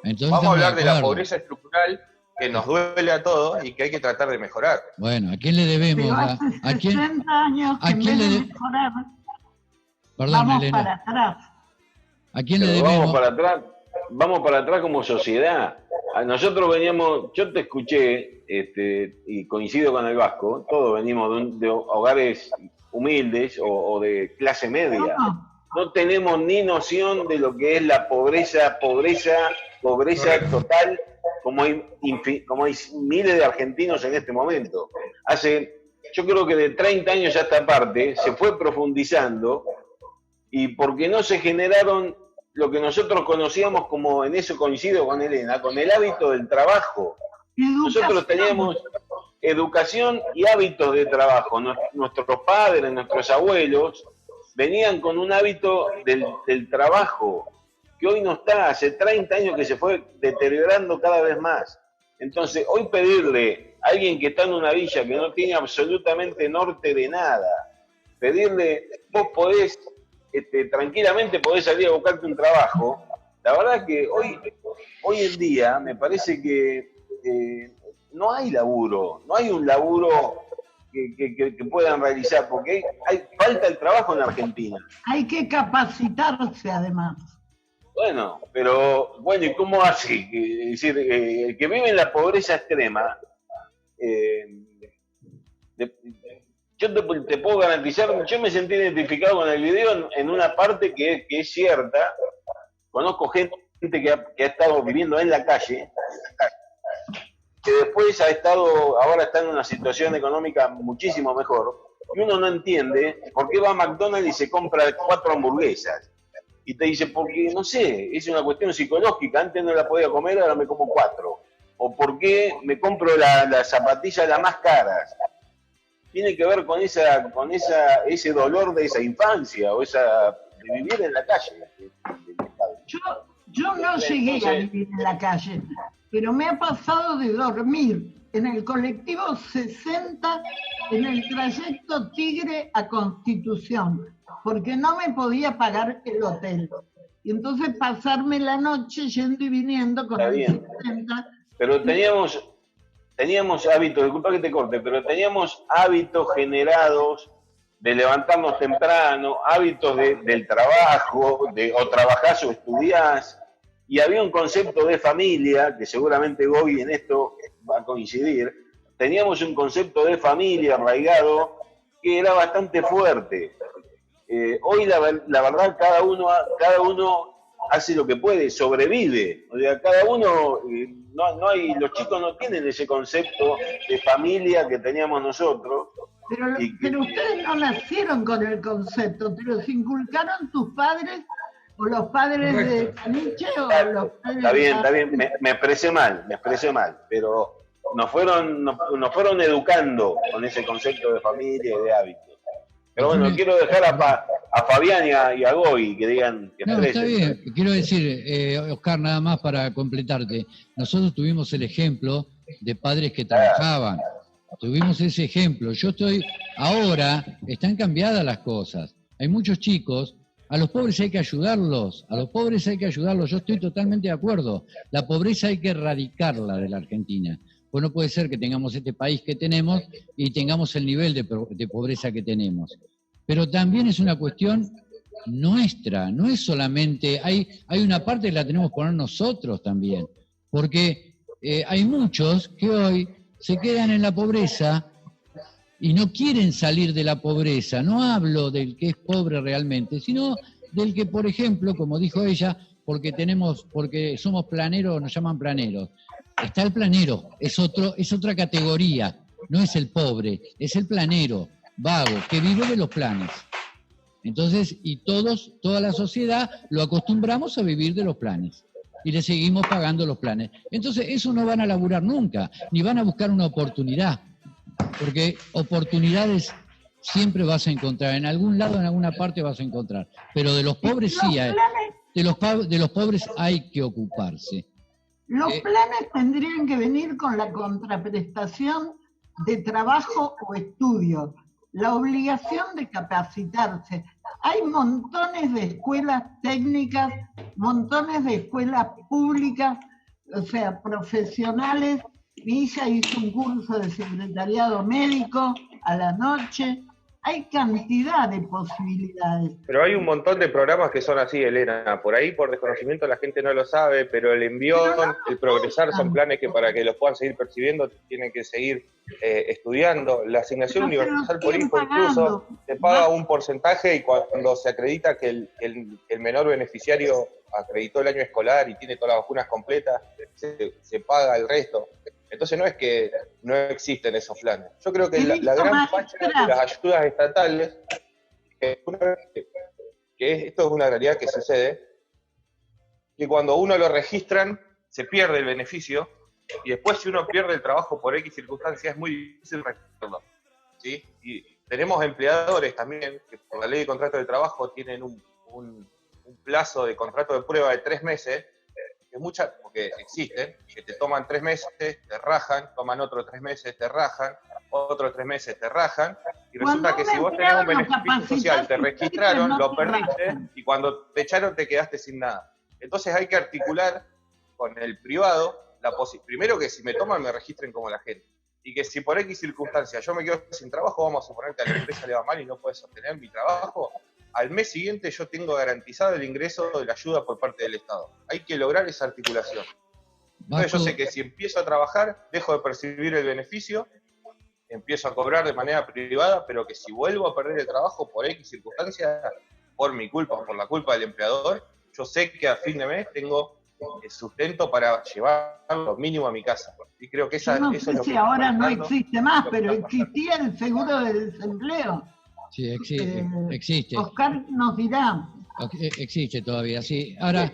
S5: Entonces
S8: vamos a hablar de la
S5: acuerdo.
S8: pobreza estructural que nos duele a todos y que hay que tratar de mejorar.
S5: Bueno, ¿a quién le debemos?
S9: Pero hace
S5: ¿A quién?
S9: 60 años que
S5: a
S9: en
S5: quién
S9: vez
S5: le
S9: de
S5: de-
S9: mejorar,
S5: Perdón,
S9: vamos
S5: Elena.
S9: para atrás.
S5: ¿A quién le
S7: Pero
S5: debemos?
S7: vamos para atrás como sociedad. A nosotros veníamos, yo te escuché, y coincido con el Vasco, todos venimos de hogares humildes o de clase media. No tenemos ni noción de lo que es la pobreza total, como hay miles de argentinos en este momento. Yo creo que de 30 años a esta parte se fue profundizando, y porque no se generaron lo que nosotros conocíamos como, en eso coincido con Elena, con el hábito del trabajo. Nosotros teníamos educación y hábitos de trabajo. Nuestros padres, nuestros abuelos, venían con un hábito del trabajo, que hoy no está, hace 30 años que se fue deteriorando cada vez más. Entonces, hoy pedirle a alguien que está en una villa que no tiene absolutamente norte de nada, pedirle, vos podés, tranquilamente podés salir a buscarte un trabajo, la verdad que hoy en día me parece que no hay laburo, no hay un laburo que puedan realizar, porque falta el trabajo en Argentina.
S9: Hay que capacitarse además.
S7: Bueno, ¿y cómo hace? Es decir, el que vive en la pobreza extrema, yo te puedo garantizar, yo me sentí identificado con el video en una parte que es cierta. Conozco gente que ha estado viviendo en la calle, que después ahora está en una situación económica muchísimo mejor, y uno no entiende por qué va a McDonald's y se compra 4 hamburguesas. Y te dice, porque, no sé, es una cuestión psicológica, antes no la podía comer, ahora me como 4. O por qué me compro las zapatillas las más caras. Tiene que ver con ese dolor de esa infancia, o de vivir en la calle.
S9: Yo no llegué a vivir en la calle, pero me ha pasado de dormir en el colectivo 60 en el trayecto Tigre a Constitución, porque no me podía pagar el hotel. Y entonces pasarme la noche yendo y viniendo con
S7: Está
S9: el
S7: bien.
S9: 50.
S7: Pero teníamos hábitos, disculpa que te corte, pero teníamos hábitos generados de levantarnos temprano, hábitos del trabajo, o trabajás o estudiás, y había un concepto de familia, que seguramente Gobi en esto va a coincidir. Teníamos un concepto de familia arraigado que era bastante fuerte. Hoy la verdad cada uno hace lo que puede, sobrevive. O sea, cada uno, no hay, los chicos no tienen ese concepto de familia que teníamos nosotros.
S9: Pero ustedes no nacieron con el concepto, ¿te los inculcaron tus padres o los padres de Caniche o los padres
S7: Está bien, me expresé mal, pero nos fueron educando con ese concepto de familia y de hábitos. Pero bueno, quiero dejar a Fabián y a Goy que digan que
S5: No, está
S7: expresen.
S5: bien. Quiero decir, Oscar, nada más para completarte. Nosotros tuvimos el ejemplo de padres que trabajaban. Tuvimos ese ejemplo. Ahora están cambiadas las cosas. Hay muchos chicos, a los pobres hay que ayudarlos. Yo estoy totalmente de acuerdo. La pobreza hay que erradicarla de la Argentina. Pues no puede ser que tengamos este país que tenemos y tengamos el nivel de pobreza que tenemos. Pero también es una cuestión nuestra, no es solamente, hay una parte que la tenemos que poner nosotros también, porque hay muchos que hoy se quedan en la pobreza y no quieren salir de la pobreza. No hablo del que es pobre realmente, sino del que, por ejemplo, como dijo ella, porque somos planeros, nos llaman planeros. Está el planero, es otra categoría, no es el pobre, es el planero, vago, que vive de los planes. Entonces, y toda la sociedad lo acostumbramos a vivir de los planes y le seguimos pagando los planes. Entonces, eso no van a laburar nunca, ni van a buscar una oportunidad, porque oportunidades siempre vas a encontrar, en algún lado, en alguna parte vas a encontrar, pero de los pobres sí hay, de los pobres hay que ocuparse.
S9: Los planes tendrían que venir con la contraprestación de trabajo o estudio, la obligación de capacitarse. Hay montones de escuelas técnicas, montones de escuelas públicas, o sea, profesionales. Mi hija hizo un curso de secretariado médico a la noche. Hay cantidad de posibilidades.
S8: Pero hay un montón de programas que son así, Elena. Por ahí, por desconocimiento, la gente no lo sabe, pero el envión, el progresar son planes que para que los puedan seguir percibiendo tienen que seguir estudiando. La asignación universal por hijo incluso te paga un porcentaje y cuando se acredita que el menor beneficiario acreditó el año escolar y tiene todas las vacunas completas, se paga el resto. Entonces no es que no existen esos planes. Yo creo que la gran facha de las ayudas estatales, que esto es una realidad que sucede, que cuando uno lo registran, se pierde el beneficio, y después si uno pierde el trabajo por X circunstancias, es muy difícil registrarlo, ¿sí? Y tenemos empleadores también, que por la ley de contrato de trabajo tienen un plazo de contrato de prueba de 3 meses, que muchas, porque existen, que te toman 3 meses, te rajan, toman otros 3 meses, te rajan, otros 3 meses te rajan, y resulta que si vos tenés un beneficio social, te registraron, lo perdiste, y cuando te echaron te quedaste sin nada. Entonces hay que articular con el privado, primero que si me toman me registren como la gente, y que si por X circunstancias yo me quedo sin trabajo, vamos a suponer que a la empresa le va mal y no puede sostener mi trabajo, al mes siguiente yo tengo garantizado el ingreso de la ayuda por parte del Estado. Hay que lograr esa articulación. Entonces yo sé que si empiezo a trabajar, dejo de percibir el beneficio, empiezo a cobrar de manera privada, pero que si vuelvo a perder el trabajo por X circunstancias, por mi culpa o por la culpa del empleador, yo sé que a fin de mes tengo el sustento para llevar lo mínimo a mi casa. Y creo que eso es lo que
S9: ahora no existe más, pero existía el seguro de desempleo.
S5: Sí, existe.
S9: Oscar nos dirá.
S5: Existe todavía, sí. Ahora,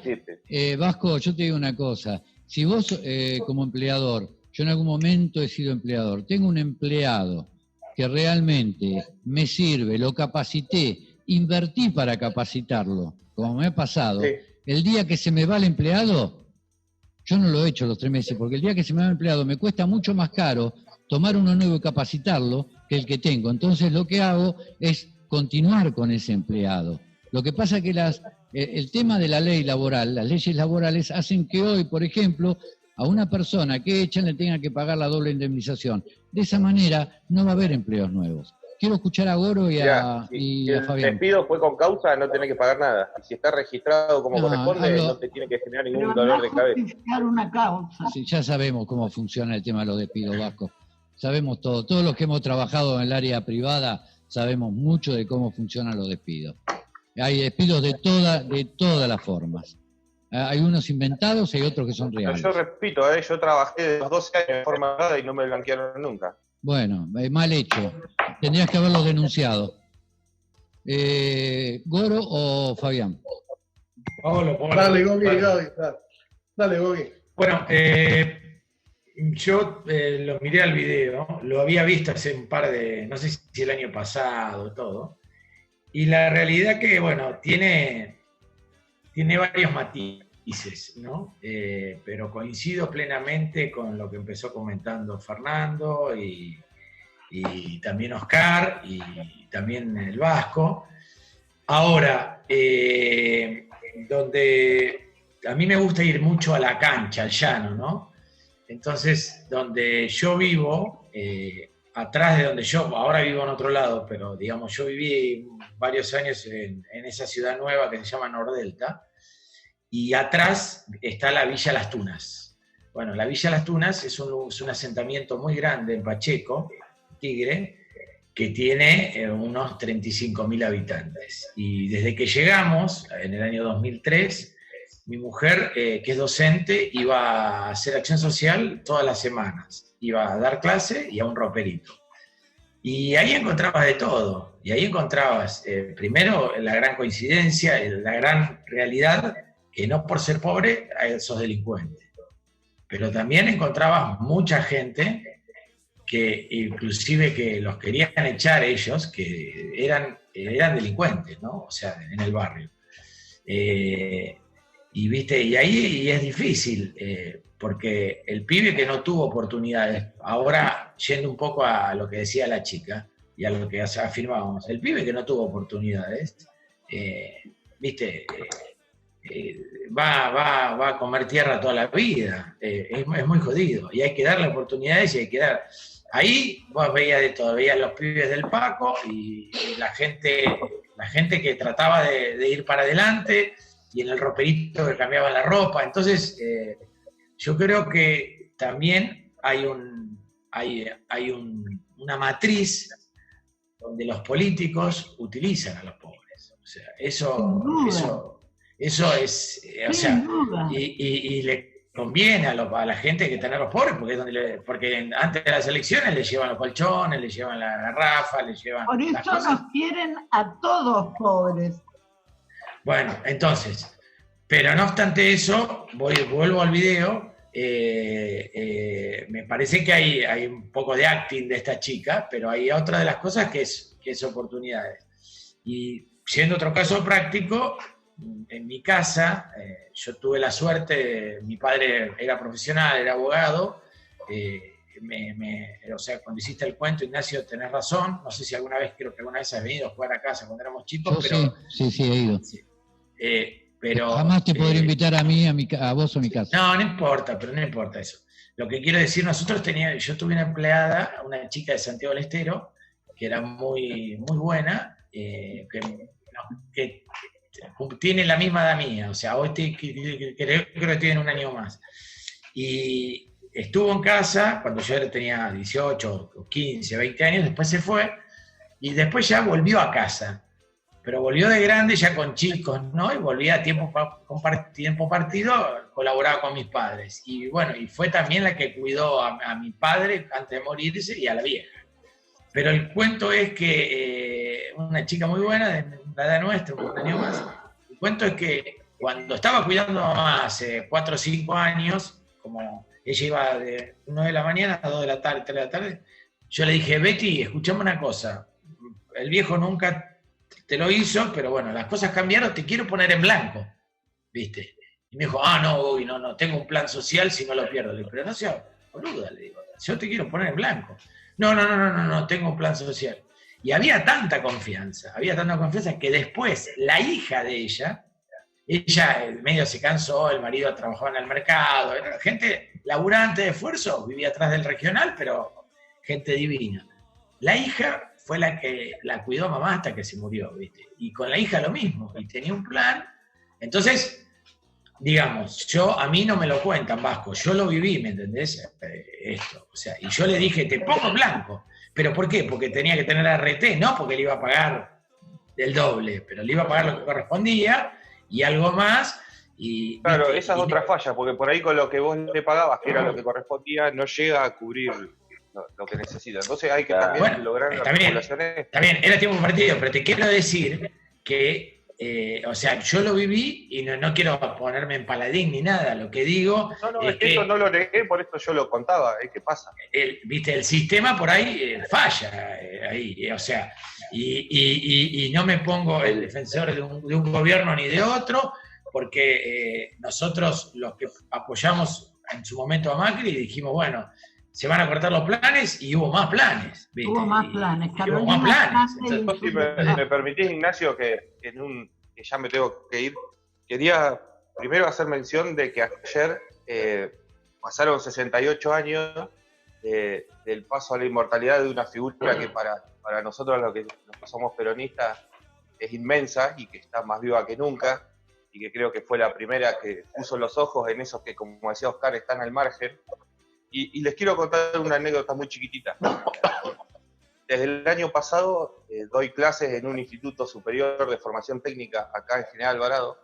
S5: Vasco, yo te digo una cosa. Si vos, como empleador, yo en algún momento he sido empleador, tengo un empleado que realmente me sirve, lo capacité, invertí para capacitarlo, como me ha pasado, sí. El día que se me va el empleado, yo no lo he hecho los 3 meses, porque el día que se me va el empleado me cuesta mucho más caro tomar uno nuevo y capacitarlo, que el que tengo. Entonces lo que hago es continuar con ese empleado. Lo que pasa es que el tema de la ley laboral, las leyes laborales hacen que hoy, por ejemplo, a una persona que echan le tenga que pagar la doble indemnización. De esa manera no va a haber empleos nuevos. Quiero escuchar a Goro y a Fabián.
S8: El despido fue con causa, no tenés que pagar nada. Y si está registrado como corresponde, no te tiene que generar ningún dolor de cabeza.
S9: Una causa.
S5: Sí, ya sabemos cómo funciona el tema de los despidos, Vasco. Sabemos todo. Todos los que hemos trabajado en el área privada sabemos mucho de cómo funcionan los despidos. Hay despidos de todas las formas. Hay unos inventados y hay otros que son reales.
S8: Yo repito, yo trabajé de los 12 años de forma privada y no me blanquearon nunca.
S5: Bueno, mal hecho. Tendrías que haberlos denunciado. ¿Goro o Fabián?
S10: Pablo.
S11: Dale, Gogi, dale, Gogi.
S10: Bueno, yo lo miré al video, lo había visto hace un par de, no sé si el año pasado, todo. Y la realidad que, bueno, tiene varios matices, ¿no? Pero coincido plenamente con lo que empezó comentando Fernando y también Oscar y también el Vasco. Ahora, donde a mí me gusta ir mucho a la cancha, al llano, ¿no? Entonces, donde yo vivo, atrás de donde ahora vivo en otro lado, pero digamos, yo viví varios años en esa ciudad nueva que se llama Nordelta, y atrás está la Villa Las Tunas. Bueno, la Villa Las Tunas es un asentamiento muy grande en Pacheco, Tigre, que tiene unos 35.000 habitantes. Y desde que llegamos, en el año 2003, mi mujer, que es docente, iba a hacer acción social todas las semanas. Iba a dar clase y a un roperito. Y ahí encontrabas de todo. Y ahí encontrabas, primero, la gran coincidencia, la gran realidad, que no por ser pobre sos delincuente. Pero también encontrabas mucha gente que inclusive que los querían echar ellos, que eran delincuentes, ¿no? O sea, en el barrio. Y viste, y ahí es difícil, porque el pibe que no tuvo oportunidades, ahora yendo un poco a lo que decía la chica y a lo que afirmábamos, el pibe que no tuvo oportunidades, viste, va a comer tierra toda la vida, es muy jodido, y hay que darle oportunidades y hay que dar. Ahí vos veías de todo, veías los pibes del Paco y la gente que trataba de ir para adelante, y en el roperito que cambiaban la ropa. Entonces, yo creo que también hay una matriz donde los políticos utilizan a los pobres. O sea, eso es, o sea, y le conviene a la gente que tener los pobres, porque antes de las elecciones le llevan los colchones, le llevan la garrafa, le llevan.
S9: Por eso nos quieren a todos pobres.
S10: Bueno, entonces, pero no obstante eso, vuelvo al video, me parece que hay un poco de acting de esta chica, pero hay otra de las cosas que es oportunidades. Y siendo otro caso práctico, en mi casa, yo tuve la suerte, mi padre era profesional, era abogado, o sea, cuando hiciste el cuento, Ignacio, tenés razón, no sé si creo que alguna vez has venido a jugar a casa cuando éramos chicos, pero... Sí,
S5: he ido.
S10: Sí. Pero,
S5: jamás te podré invitar a vos o a mi casa.
S10: No importa, pero no importa eso. Lo que quiero decir, yo tuve una empleada, una chica de Santiago del Estero, que era muy, muy buena, que tiene la misma edad mía, o sea, hoy creo que tiene un año más. Y estuvo en casa cuando yo tenía 18, 15, 20 años, después se fue, y después ya volvió a casa. Pero volvió de grande ya con chicos, ¿no? Y volvía a tiempo partido, colaboraba con mis padres. Y bueno, y fue también la que cuidó a mi padre antes de morirse y a la vieja. Pero el cuento es que una chica muy buena, de la edad nuestra, un año más, el cuento es que cuando estaba cuidando a mamá hace 4 o 5 años, como ella iba de 9 de la mañana a 2 de la tarde, 3 de la tarde, yo le dije, Betty, escuchame una cosa, el viejo nunca te lo hizo, pero bueno, las cosas cambiaron, te quiero poner en blanco, ¿viste? Y me dijo, no, tengo un plan social, si no lo pierdo. Le digo, pero no seas boluda, le digo, yo te quiero poner en blanco. No, tengo un plan social. Y había tanta confianza que después la hija de ella medio se cansó, el marido trabajaba en el mercado, era gente laburante de esfuerzo, vivía atrás del regional, pero gente divina. La hija fue la que la cuidó a mamá hasta que se murió, ¿viste? Y con la hija lo mismo, y tenía un plan. Entonces, digamos, a mí no me lo cuentan, Vasco, yo lo viví, ¿me entendés? Esto, o sea, y yo le dije, te pongo en blanco. ¿Pero por qué? Porque tenía que tener RT, no porque le iba a pagar el doble, pero le iba a pagar lo que correspondía y algo más. Y,
S8: claro, esa es otra falla, porque por ahí con lo que vos le pagabas, que era lo que correspondía, no llega a cubrir lo que necesita. Entonces hay que también lograr las regulaciones.
S10: También, era tiempo compartido, pero te quiero decir que, o sea, yo lo viví y no quiero ponerme en paladín ni nada, lo que digo...
S8: No, es que eso no lo negué, por eso yo lo contaba, ¿qué pasa?
S10: Viste, el sistema por ahí falla, ahí, o sea, y no me pongo el defensor de un gobierno ni de otro, porque nosotros los que apoyamos en su momento a Macri dijimos, bueno, se van a cortar los planes y hubo más planes. ¿viste?
S9: Hubo más planes,
S10: Hubo más planes.
S8: Entonces, si me permitís, Ignacio, que ya me tengo que ir, quería primero hacer mención de que ayer pasaron 68 años del paso a la inmortalidad de una figura que para nosotros los que somos peronistas es inmensa y que está más viva que nunca, y que creo que fue la primera que puso los ojos en esos que, como decía Oscar, están al margen. Y les quiero contar una anécdota muy chiquitita. Desde el año pasado doy clases en un instituto superior de formación técnica acá en General Alvarado,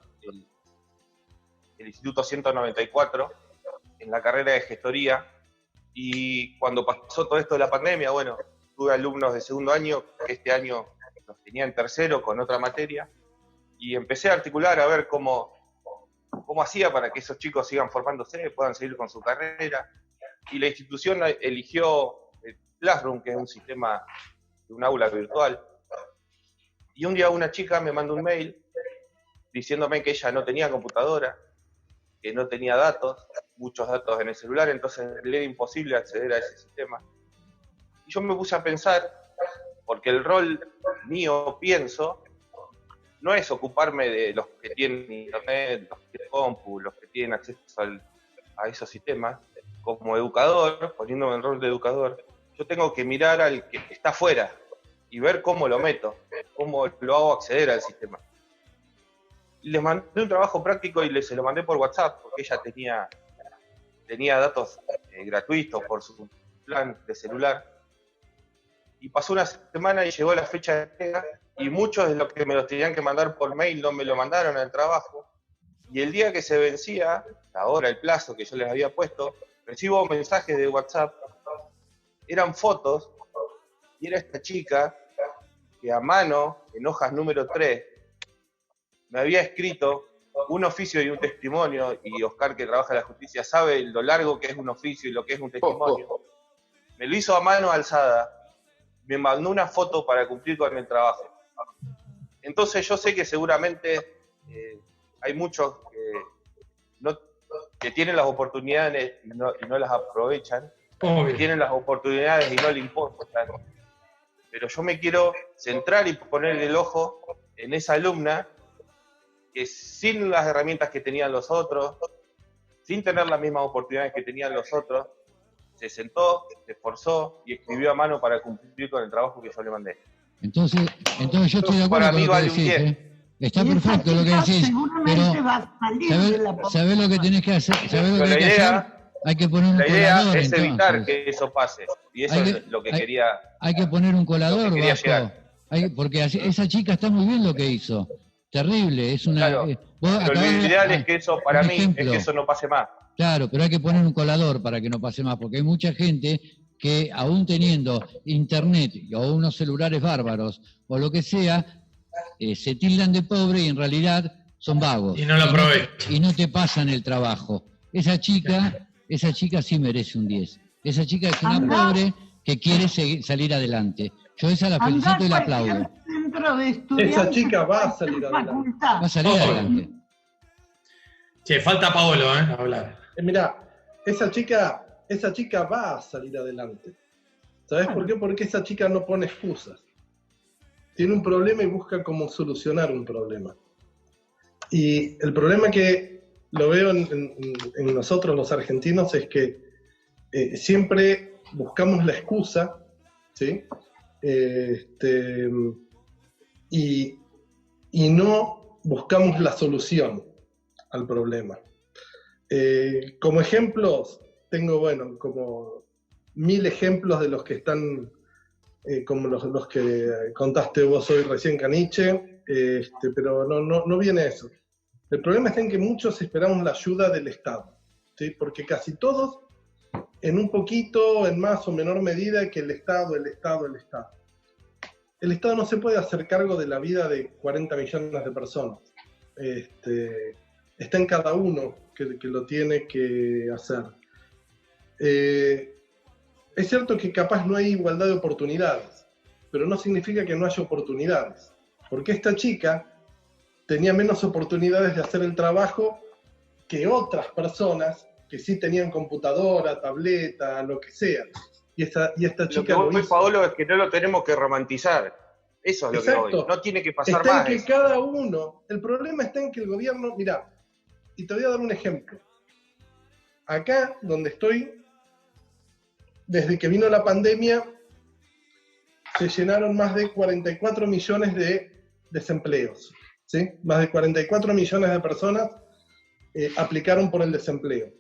S8: el Instituto 194, en la carrera de gestoría. Y cuando pasó todo esto de la pandemia, bueno, tuve alumnos de segundo año, que este año los tenía en tercero con otra materia, y empecé a articular a ver cómo hacía para que esos chicos sigan formándose, puedan seguir con su carrera. Y la institución eligió el Classroom, que es un sistema de un aula virtual. Y un día una chica me mandó un mail diciéndome que ella no tenía computadora, que no tenía datos, muchos datos en el celular, entonces le era imposible acceder a ese sistema. Y yo me puse a pensar, porque el rol mío, pienso, no es ocuparme de los que tienen internet, los que tienen compu, los que tienen acceso a esos sistemas. Como educador, poniéndome en el rol de educador, yo tengo que mirar al que está afuera y ver cómo lo meto, cómo lo hago acceder al sistema. Y les mandé un trabajo práctico y se lo mandé por WhatsApp, porque ella tenía datos gratuitos por su plan de celular. Y pasó una semana y llegó la fecha de entrega, y muchos de los que me los tenían que mandar por mail no me lo mandaron al trabajo. Y el día que se vencía, la hora, el plazo que yo les había puesto, recibo mensajes de WhatsApp, eran fotos, y era esta chica que a mano, en hojas número 3, me había escrito un oficio y un testimonio, y Oscar, que trabaja en la justicia, sabe lo largo que es un oficio y lo que es un testimonio. Me lo hizo a mano alzada, me mandó una foto para cumplir con el trabajo. Entonces yo sé que seguramente hay muchos que tienen las oportunidades y no las aprovechan, que tienen las oportunidades y no le importan. Pero yo me quiero centrar y poner el ojo en esa alumna que sin las herramientas que tenían los otros, sin tener las mismas oportunidades que tenían los otros, se sentó, se esforzó y escribió a mano para cumplir con el trabajo que yo le mandé.
S5: Entonces yo estoy de acuerdo con lo que decís, Está perfecto lo que decís, pero ¿sabés lo que tenés que hacer? ¿Sabés lo que hay que hacer? Hay que poner un colador.
S8: La idea es evitar que eso pase, y eso es lo que quería.
S5: Hay que poner un colador, Vasco, porque esa chica está muy bien lo que hizo. Terrible, es una...
S8: Claro, pero lo ideal es que eso, para mí, es que eso no pase más.
S5: Claro, pero hay que poner un colador para que no pase más, porque hay mucha gente que aún teniendo internet o unos celulares bárbaros o lo que sea, se tildan de pobre y en realidad son vagos.
S10: Y no lo aprovechan.
S5: Y no te pasan el trabajo. Esa chica sí merece un 10. Esa chica es una pobre que quiere salir adelante. Yo esa la felicito y la aplaudo.
S11: Esa chica va a salir adelante.
S5: Va a salir adelante.
S10: Che, falta Paolo, hablar.
S11: Mirá, esa chica va a salir adelante. ¿Sabes por qué? Porque esa chica no pone excusas. Tiene un problema y busca cómo solucionar un problema. Y el problema que lo veo en nosotros los argentinos es que siempre buscamos la excusa, ¿sí? Y no buscamos la solución al problema. Como ejemplos, tengo, bueno, como 1000 ejemplos de los que están, como los que contaste vos hoy recién, Caniche, pero no viene eso. El problema está en que muchos esperamos la ayuda del Estado, ¿sí? Porque casi todos, en un poquito, en más o menor medida, que el Estado. El Estado no se puede hacer cargo de la vida de 40 millones de personas. Está en cada uno que lo tiene que hacer. Es cierto que capaz no hay igualdad de oportunidades, pero no significa que no haya oportunidades. Porque esta chica tenía menos oportunidades de hacer el trabajo que otras personas que sí tenían computadora, tableta, lo que sea. Y esta chica
S8: lo que voy, Paolo, es que no lo tenemos que romantizar. Eso es lo que voy. No tiene que pasar
S11: está
S8: más.
S11: En que cada uno, el problema está en que el gobierno, mirá, y te voy a dar un ejemplo. Acá, donde estoy, desde que vino la pandemia, se llenaron más de 44 millones de desempleos, ¿sí? Más de 44 millones de personas aplicaron por el desempleo.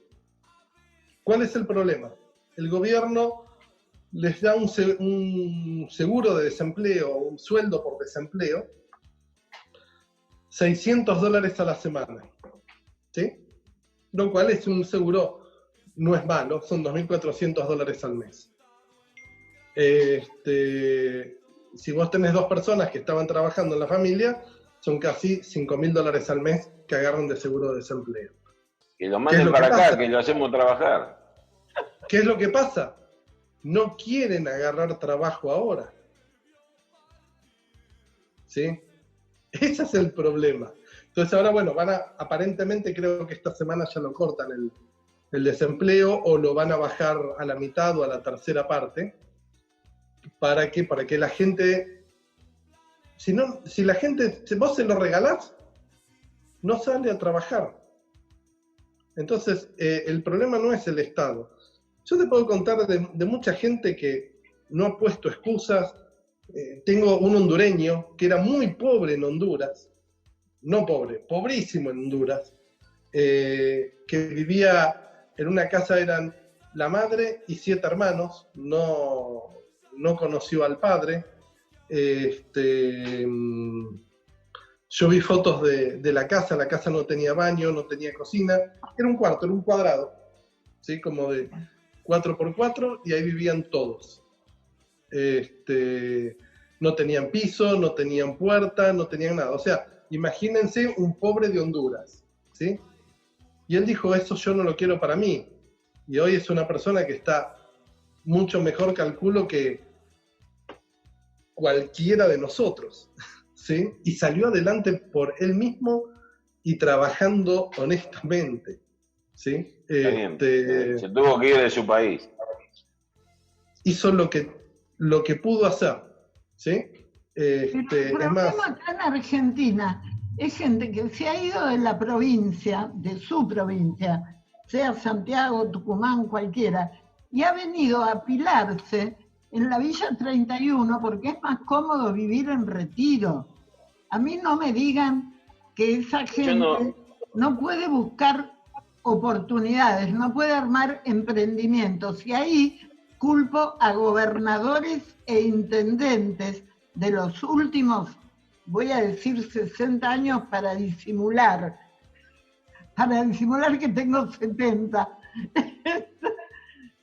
S11: ¿Cuál es el problema? El gobierno les da un seguro de desempleo, un sueldo por desempleo, $600 a la semana, ¿sí? Lo cual es un seguro, no es malo, son $2.400 al mes. Si vos tenés 2 personas que estaban trabajando en la familia, son casi $5.000 al mes que agarran de seguro de desempleo.
S7: Que lo manden para acá, que lo hacemos trabajar.
S11: ¿Qué es lo que pasa? No quieren agarrar trabajo ahora. ¿Sí? Ese es el problema. Entonces ahora, bueno, aparentemente creo que esta semana ya lo cortan el desempleo o lo van a bajar a la mitad o a la tercera parte. ¿Para qué? Para que la gente, si la gente, si vos se lo regalás, no sale a trabajar. Entonces, el problema no es el Estado. Yo te puedo contar de mucha gente que no ha puesto excusas. Tengo un hondureño que era muy pobre en Honduras, no pobre, pobrísimo en Honduras, que vivía en una casa, eran la madre y 7 hermanos, no conoció al padre. Yo vi fotos de la casa no tenía baño, no tenía cocina, era un cuarto, era un cuadrado, ¿sí? Como de 4x4, y ahí vivían todos. No tenían piso, no tenían puerta, no tenían nada. O sea, imagínense un pobre de Honduras, ¿sí? Y él dijo, eso yo no lo quiero para mí. Y hoy es una persona que está mucho mejor, calculo, que cualquiera de nosotros, ¿sí? Y salió adelante por él mismo y trabajando honestamente, ¿sí?
S7: Se tuvo que ir de su país.
S11: Hizo lo que pudo hacer, ¿sí?
S9: Pero el problema acá en Argentina es gente que se ha ido de la provincia, de su provincia, sea Santiago, Tucumán, cualquiera, y ha venido a apilarse en la Villa 31 porque es más cómodo vivir en Retiro. A mí no me digan que esa gente no puede buscar oportunidades, no puede armar emprendimientos. Y ahí culpo a gobernadores e intendentes de los últimos, voy a decir 60 años para disimular que tengo 70.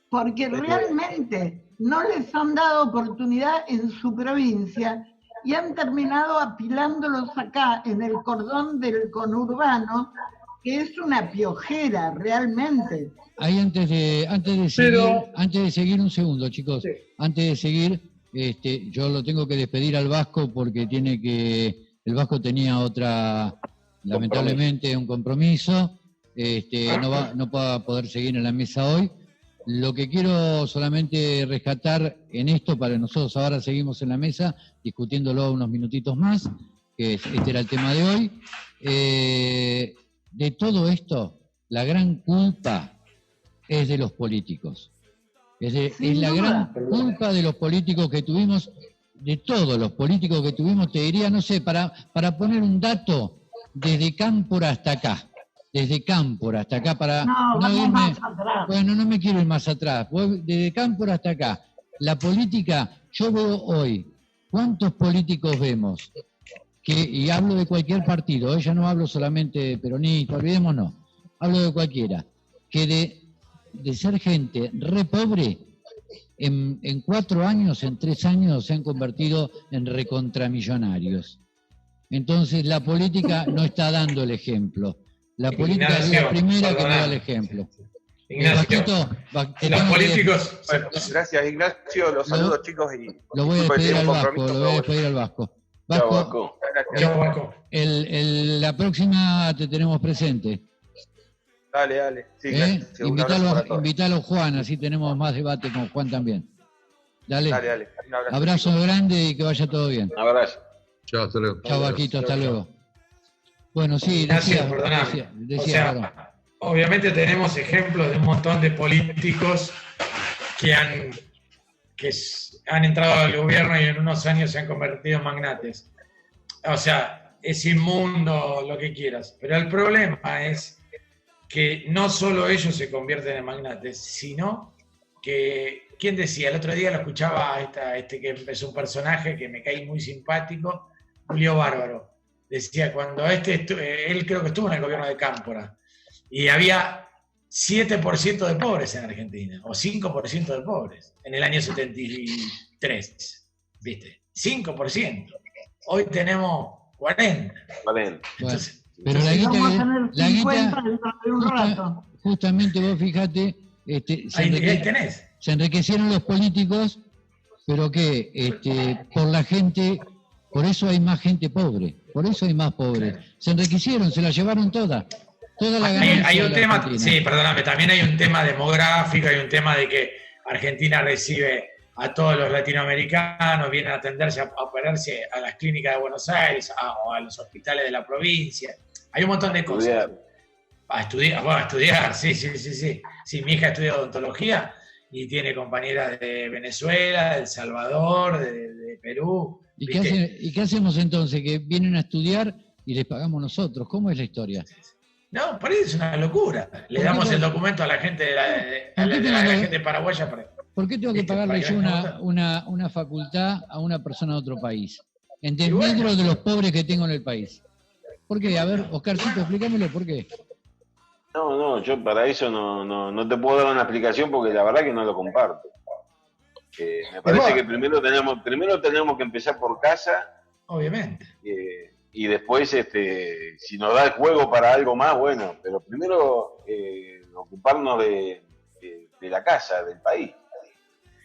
S9: Porque realmente no les han dado oportunidad en su provincia y han terminado apilándolos acá en el cordón del conurbano, que es una piojera realmente.
S5: Ahí antes de seguir un segundo, chicos, sí. Antes de seguir, yo lo tengo que despedir al Vasco porque el Vasco tenía lamentablemente un compromiso, no va a poder seguir en la mesa hoy. Lo que quiero solamente rescatar en esto, para nosotros ahora seguimos en la mesa discutiéndolo unos minutitos más, que este era el tema de hoy. De todo esto, la gran culpa es de los políticos. Es la gran culpa de los políticos que tuvimos, de todos los políticos que tuvimos, te diría, no sé, para poner un dato, desde Cámpora hasta acá. Desde Cámpora hasta acá, para no irme, más atrás. Bueno, no me quiero ir más atrás. Desde Cámpora hasta acá. La política, yo veo hoy, ¿cuántos políticos vemos? Y hablo de cualquier partido, ya no hablo solamente de peronistas, olvidémonos, hablo de cualquiera, que de ser gente re pobre, en 4 años, en 3 años se han convertido en recontramillonarios. Entonces la política no está dando el ejemplo. La política es la primera que no da el ejemplo.
S10: Ignacio, los políticos...
S8: Bueno, gracias Ignacio, los saludos chicos y...
S5: Lo voy a despedir al Vasco, Vasco, la próxima te tenemos presente.
S8: Dale. Sí,
S5: invítalo Juan, así tenemos más debate con Juan también. Dale.
S8: Un
S5: abrazo grande y que vaya todo bien.
S7: Un abrazo.
S6: Chao, hasta luego.
S5: Chao, Vasquito, hasta luego. Bueno, sí,
S10: Ignacio, perdóname. Obviamente tenemos ejemplos de un montón de políticos que han entrado al gobierno y en unos años se han convertido en magnates. O sea, es inmundo lo que quieras, pero el problema es que no solo ellos se convierten en magnates, sino que, ¿quién decía? El otro día lo escuchaba que es un personaje que me cae muy simpático, Julio Bárbaro. Decía, cuando él creo que estuvo en el gobierno de Cámpora, y había 7% de pobres en Argentina, o 5% de pobres, en el año 73, ¿viste? 5%. Hoy tenemos 40.
S5: Entonces, pero la guita justamente vos fíjate, se enriquecieron los políticos, pero que por la gente, por eso hay más gente pobre, por eso hay más pobres. Se enriquecieron, se la llevaron toda la ganancia.
S10: Hay un tema, sí, perdóname, también hay un tema demográfico, hay un tema de que Argentina recibe a todos los latinoamericanos, vienen a atenderse, a operarse a las clínicas de Buenos Aires o a los hospitales de la provincia. Hay un montón de cosas. A estudiar, sí. Sí, mi hija estudia odontología y tiene compañeras de Venezuela, de El Salvador, de Perú.
S5: ¿Y qué hacemos entonces? Que vienen a estudiar y les pagamos nosotros. ¿Cómo es la historia?
S10: No, por ahí es una locura. Le damos el documento a la gente la gente paraguaya.
S5: ¿Por qué tengo que pagarle yo una facultad a una persona de otro país? Dentro de los pobres que tengo en el país. ¿Por qué? A ver, Oscarcito, explícamelo, ¿por qué?
S7: No, yo para eso no te puedo dar una explicación porque la verdad que no lo comparto. Me parece que primero tenemos que empezar por casa.
S10: Obviamente.
S7: Y después, si nos da el juego para algo más, bueno, pero primero ocuparnos de la casa, del país.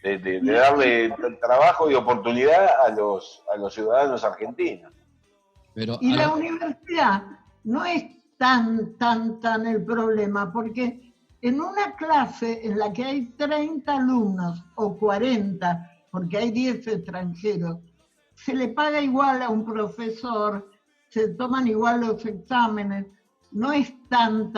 S7: De darle trabajo y oportunidad a los ciudadanos argentinos.
S9: Y la universidad no es tan el problema, porque en una clase en la que hay 30 alumnos o 40, porque hay 10 extranjeros, se le paga igual a un profesor, se toman igual los exámenes, no es tan.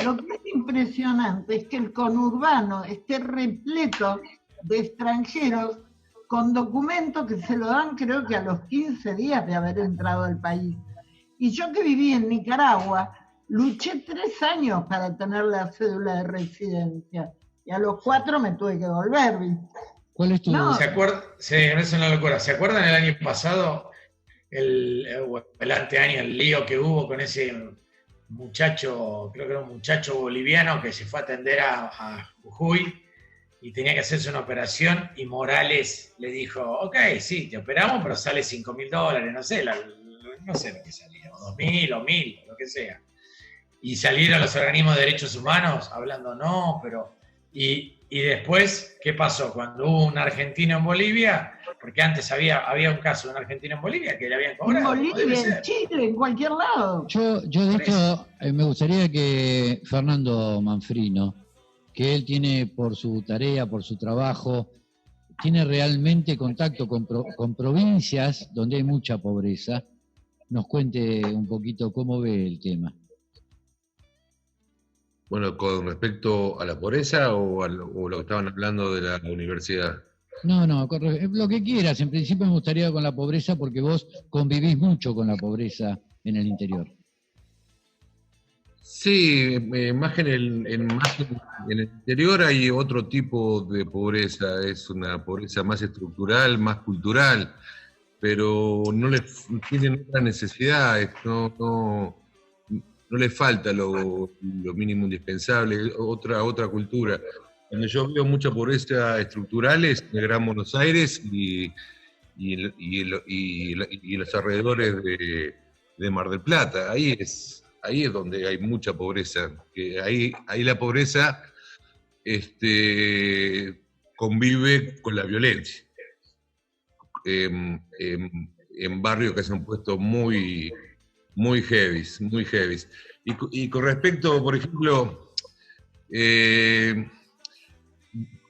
S9: Lo que es impresionante es que el conurbano esté repleto de extranjeros con documentos que se lo dan creo que a los 15 días de haber entrado al país. Y yo que viví en Nicaragua, luché 3 años para tener la cédula de residencia. Y a los 4 me tuve que volver, ¿viste?
S5: ¿Cuál es tu...?
S10: ¿Se acuerdan? Sí, es una locura. ¿Se acuerdan el año pasado, el anteaño, el lío que hubo con ese muchacho, creo que era un muchacho boliviano que se fue a atender a Jujuy y tenía que hacerse una operación y Morales le dijo, ok, sí, te operamos, pero sale $5.000, no sé lo que salía, o 2.000 o 1.000, lo que sea. Y salieron los organismos de derechos humanos hablando, no, pero... Y después, ¿qué pasó? Cuando hubo un argentino en Bolivia, porque antes había un caso de un argentino en Bolivia que le habían cobrado.
S9: En Bolivia, en Chile, en cualquier lado.
S5: Yo de esto me gustaría que Fernando Manfrino que él tiene por su tarea, por su trabajo, tiene realmente contacto con provincias donde hay mucha pobreza, nos cuente un poquito cómo ve el tema.
S6: Bueno, con respecto a la pobreza o lo que estaban hablando de la universidad.
S5: No, lo que quieras. En principio me gustaría con la pobreza porque vos convivís mucho con la pobreza en el interior.
S6: Sí, más en el interior hay otro tipo de pobreza, es una pobreza más estructural, más cultural, pero no les tienen otras necesidades, no les falta lo mínimo indispensable, otra cultura. Donde yo veo mucha pobreza estructural es en el Gran Buenos Aires y los alrededores de Mar del Plata. Ahí es donde hay mucha pobreza. Que ahí la pobreza convive con la violencia. En barrios que se han puesto muy heavies. Y con respecto, por ejemplo,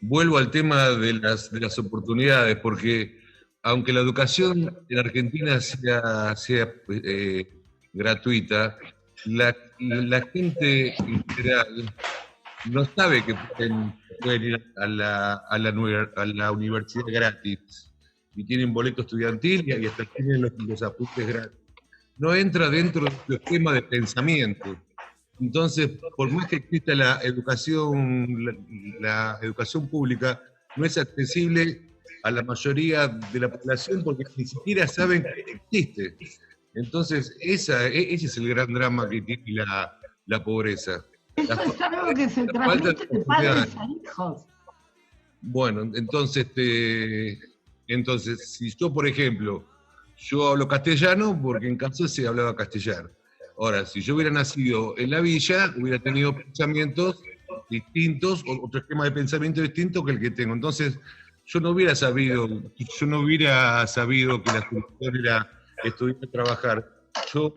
S6: vuelvo al tema de las oportunidades, porque aunque la educación en Argentina sea gratuita, la gente en general no sabe que pueden ir a la universidad gratis, y tienen boleto estudiantil y hasta tienen los apuntes gratis. No entra dentro de su esquema de pensamiento. Entonces, por más que exista la educación pública, no es accesible a la mayoría de la población porque ni siquiera saben que existe. Entonces, ese es el gran drama que tiene la pobreza.
S9: Eso es algo que se transmite de padres a hijos.
S6: Bueno, entonces, si yo, por ejemplo, yo hablo castellano porque en casa se hablaba castellano. Ahora, si yo hubiera nacido en la villa, hubiera tenido pensamientos distintos, otro esquema de pensamiento distinto que el que tengo. Entonces, yo no hubiera sabido que la solución era estudiar y trabajar. Yo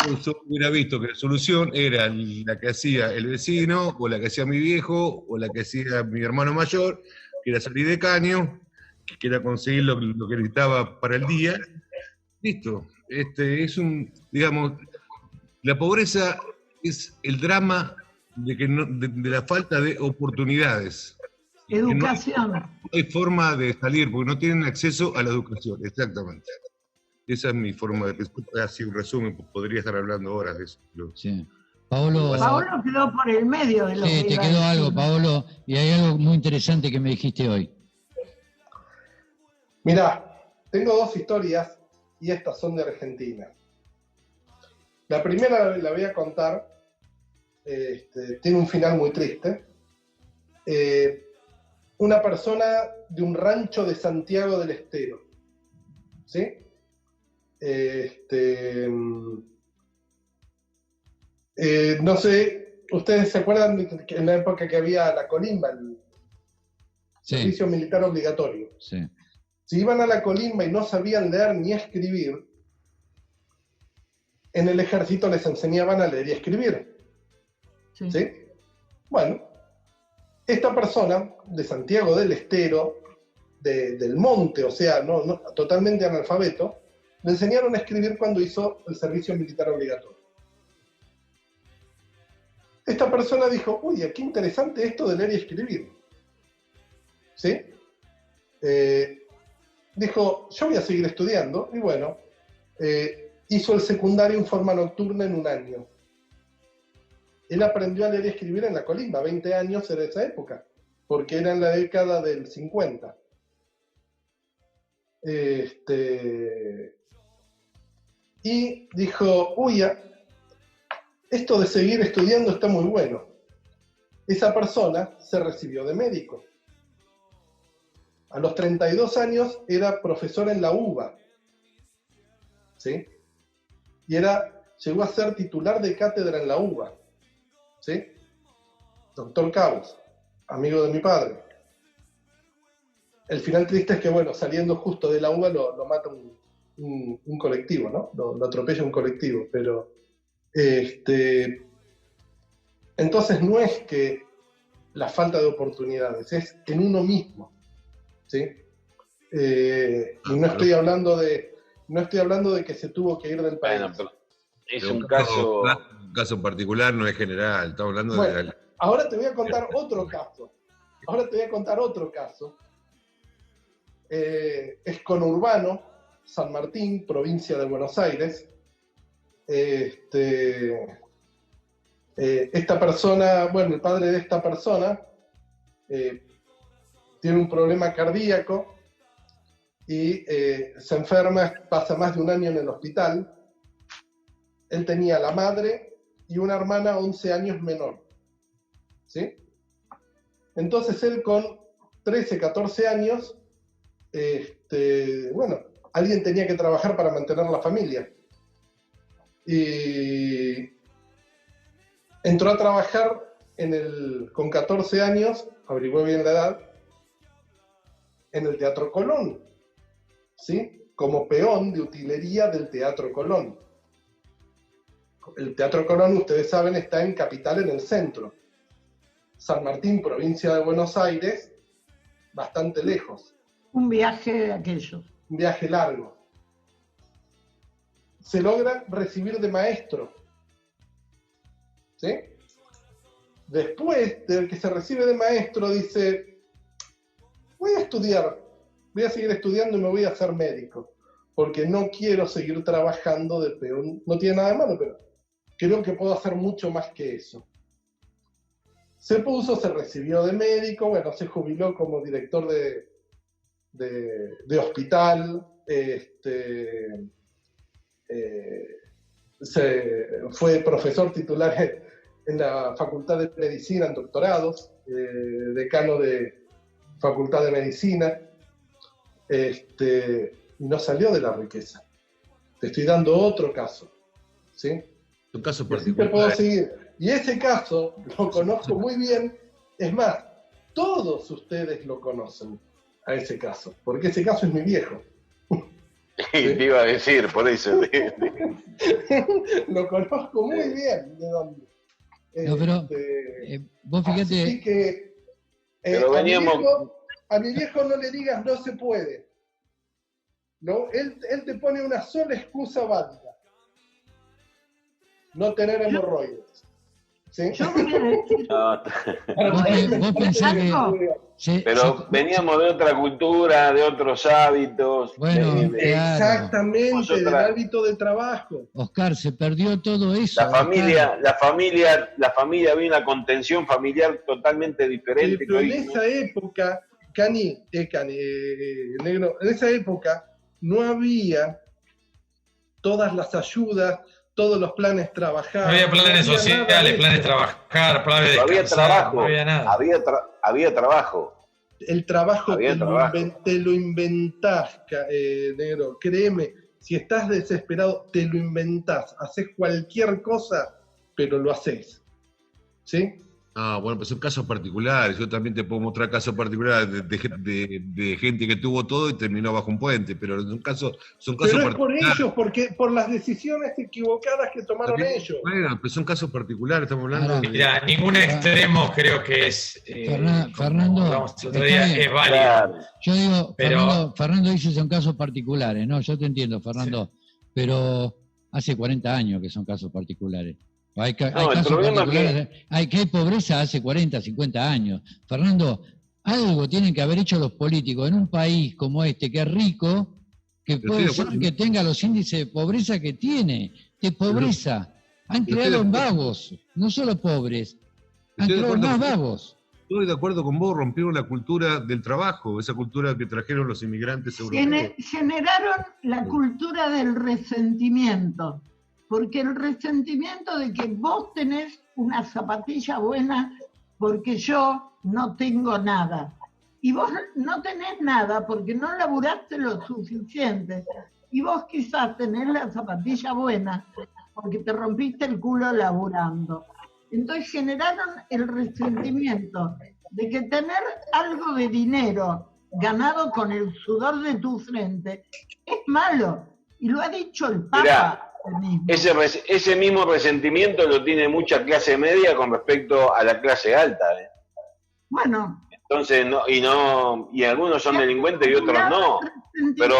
S6: hubiera visto que la solución era la que hacía el vecino, o la que hacía mi viejo, o la que hacía mi hermano mayor, que era salir de caño, que era conseguir lo que necesitaba para el día. Listo. Digamos, la pobreza es el drama de la falta de oportunidades.
S9: Educación.
S6: No hay forma de salir porque no tienen acceso a la educación, exactamente. Esa es mi forma de pensar, así un resumen, podría estar hablando horas de eso.
S5: Sí. Paolo
S9: quedó por el medio de lo que
S5: te
S9: iba
S5: quedó
S9: a decir.
S5: algo, Paolo, y hay algo muy interesante que me dijiste hoy.
S11: Mirá, tengo dos historias y estas son de Argentina. La primera la voy a contar, tiene un final muy triste. Una persona de un rancho de Santiago del Estero, ¿sí? No sé, ¿ustedes se acuerdan de que en la época que había la colimba, el servicio militar obligatorio?
S5: Sí.
S11: Si iban a la colimba y no sabían leer ni escribir, en el ejército les enseñaban a leer y escribir. ¿Sí? Bueno, esta persona de Santiago del Estero, del Monte, o sea, no, totalmente analfabeto, le enseñaron a escribir cuando hizo el servicio militar obligatorio. Esta persona dijo, uy, qué interesante esto de leer y escribir. ¿Sí? Dijo, yo voy a seguir estudiando, y bueno, hizo el secundario en forma nocturna en un año. Él aprendió a leer y escribir en la colimba, 20 años era esa época, porque era en la década del 50. Y dijo, uy, esto de seguir estudiando está muy bueno. Esa persona se recibió de médico. A los 32 años era profesor en la UBA, ¿sí? Y llegó a ser titular de cátedra en la UBA, ¿sí? Doctor Caus, amigo de mi padre. El final triste es que, bueno, saliendo justo de la UBA lo mata un colectivo, ¿no? Lo atropella un colectivo, pero entonces no es que la falta de oportunidades, es en uno mismo, ¿sí? Y no estoy hablando de que se tuvo que ir del país.
S7: Bueno, pero es
S6: Pero
S7: un caso...
S6: un caso particular, no es general, estamos hablando
S11: Bueno,
S6: de...
S11: ahora te voy a contar otro caso. Es conurbano, San Martín, provincia de Buenos Aires. Esta persona, bueno, el padre de esta persona tiene un problema cardíaco y se enferma, pasa más de un año en el hospital. Él tenía la madre y una hermana 11 años menor, ¿sí? Entonces él con 13, 14 años, bueno, alguien tenía que trabajar para mantener la familia. Y entró a trabajar con 14 años, averigué bien la edad, en el Teatro Colón, ¿sí? Como peón de utilería del Teatro Colón. El Teatro Colón, ustedes saben, está en Capital, en el centro. San Martín, provincia de Buenos Aires, bastante lejos.
S9: Un viaje de aquellos.
S11: Un viaje largo. Se logra recibir de maestro, ¿sí? Después del que se recibe de maestro, dice, voy a seguir estudiando y me voy a hacer médico, porque no quiero seguir trabajando de peón. No tiene nada de malo, pero creo que puedo hacer mucho más que eso. Se recibió de médico, bueno, se jubiló como director de hospital, fue profesor titular en la Facultad de Medicina, en doctorados, decano de Facultad de Medicina, y no salió de la riqueza. Te estoy dando otro caso, ¿sí?
S6: Un caso
S11: Y así
S6: particular.
S11: te puedo seguir. Y ese caso lo conozco muy bien. Es más, todos ustedes lo conocen a ese caso, porque ese caso es mi viejo.
S7: Te iba a decir, por eso.
S11: Lo conozco muy bien de dónde.
S5: No, pero vos fíjate.
S11: Así que
S7: Pero veníamos...
S11: a mi viejo no le digas no se puede. ¿No? Él te pone una sola excusa válida. No tener hemorroides. ¿Sí?
S9: Yo voy a decir,
S5: Vos pensás que...
S7: Pero veníamos de otra cultura, de otros hábitos.
S5: Bueno, claro.
S11: Exactamente, del hábito de trabajo.
S5: Oscar, se perdió todo eso.
S7: La familia había una contención familiar totalmente diferente.
S11: Pero en esa época, Negro, en esa época no había todas las ayudas, todos los planes trabajar.
S10: No había planes sociales, planes trabajar, planes de
S7: había
S10: descansar,
S7: trabajo,
S10: no había nada.
S7: Había trabajo.
S11: El trabajo
S7: Había
S11: te lo inventás, Negro, créeme, si estás desesperado, te lo inventás, haces cualquier cosa, pero lo haces, ¿sí?
S6: Ah, bueno, pues son casos particulares. Yo también te puedo mostrar casos particulares de gente que tuvo todo y terminó bajo un puente, pero son casos
S11: Pero es por
S6: particulares.
S11: ellos, por las decisiones equivocadas que tomaron
S6: También,
S11: ellos.
S6: bueno, pero son casos particulares, estamos hablando de...
S10: Mira, ningún extremo creo que es,
S5: Fernando,
S10: hablamos el otro día,
S5: está bien.
S10: es válido.
S5: Yo digo,
S10: Pero-
S5: Fernando dice son casos particulares, ¿no? Yo te entiendo, Fernando, pero hace 40 años que son casos particulares. Hay
S7: No, el
S5: casos
S7: problema
S5: particulares, hay pobreza hace 40, 50 años. Fernando, algo tienen que haber hecho los políticos en un país como este, que es rico, que
S6: Pero
S5: puede
S6: estoy de
S5: ser
S6: acuerdo.
S5: que tenga los índices de pobreza que tiene, de pobreza. Han
S6: Estoy de
S5: creado
S6: acuerdo.
S5: vagos, no solo pobres, han
S6: Estoy de
S5: creado
S6: acuerdo
S5: más
S6: con-
S5: vagos.
S6: Estoy de acuerdo con vos, rompieron la cultura del trabajo, esa cultura que trajeron los inmigrantes europeos.
S9: generaron la cultura del resentimiento, porque el resentimiento de que vos tenés una zapatilla buena porque yo no tengo nada. Y vos no tenés nada porque no laburaste lo suficiente. Y vos quizás tenés la zapatilla buena porque te rompiste el culo laburando. Entonces generaron el resentimiento de que tener algo de dinero ganado con el sudor de tu frente es malo. Y lo ha dicho el Papa.
S7: Mirá,
S9: mismo.
S7: ese mismo resentimiento lo tiene mucha clase media con respecto a la clase alta.
S9: Bueno.
S7: Entonces, y algunos son delincuentes y otros no. Pero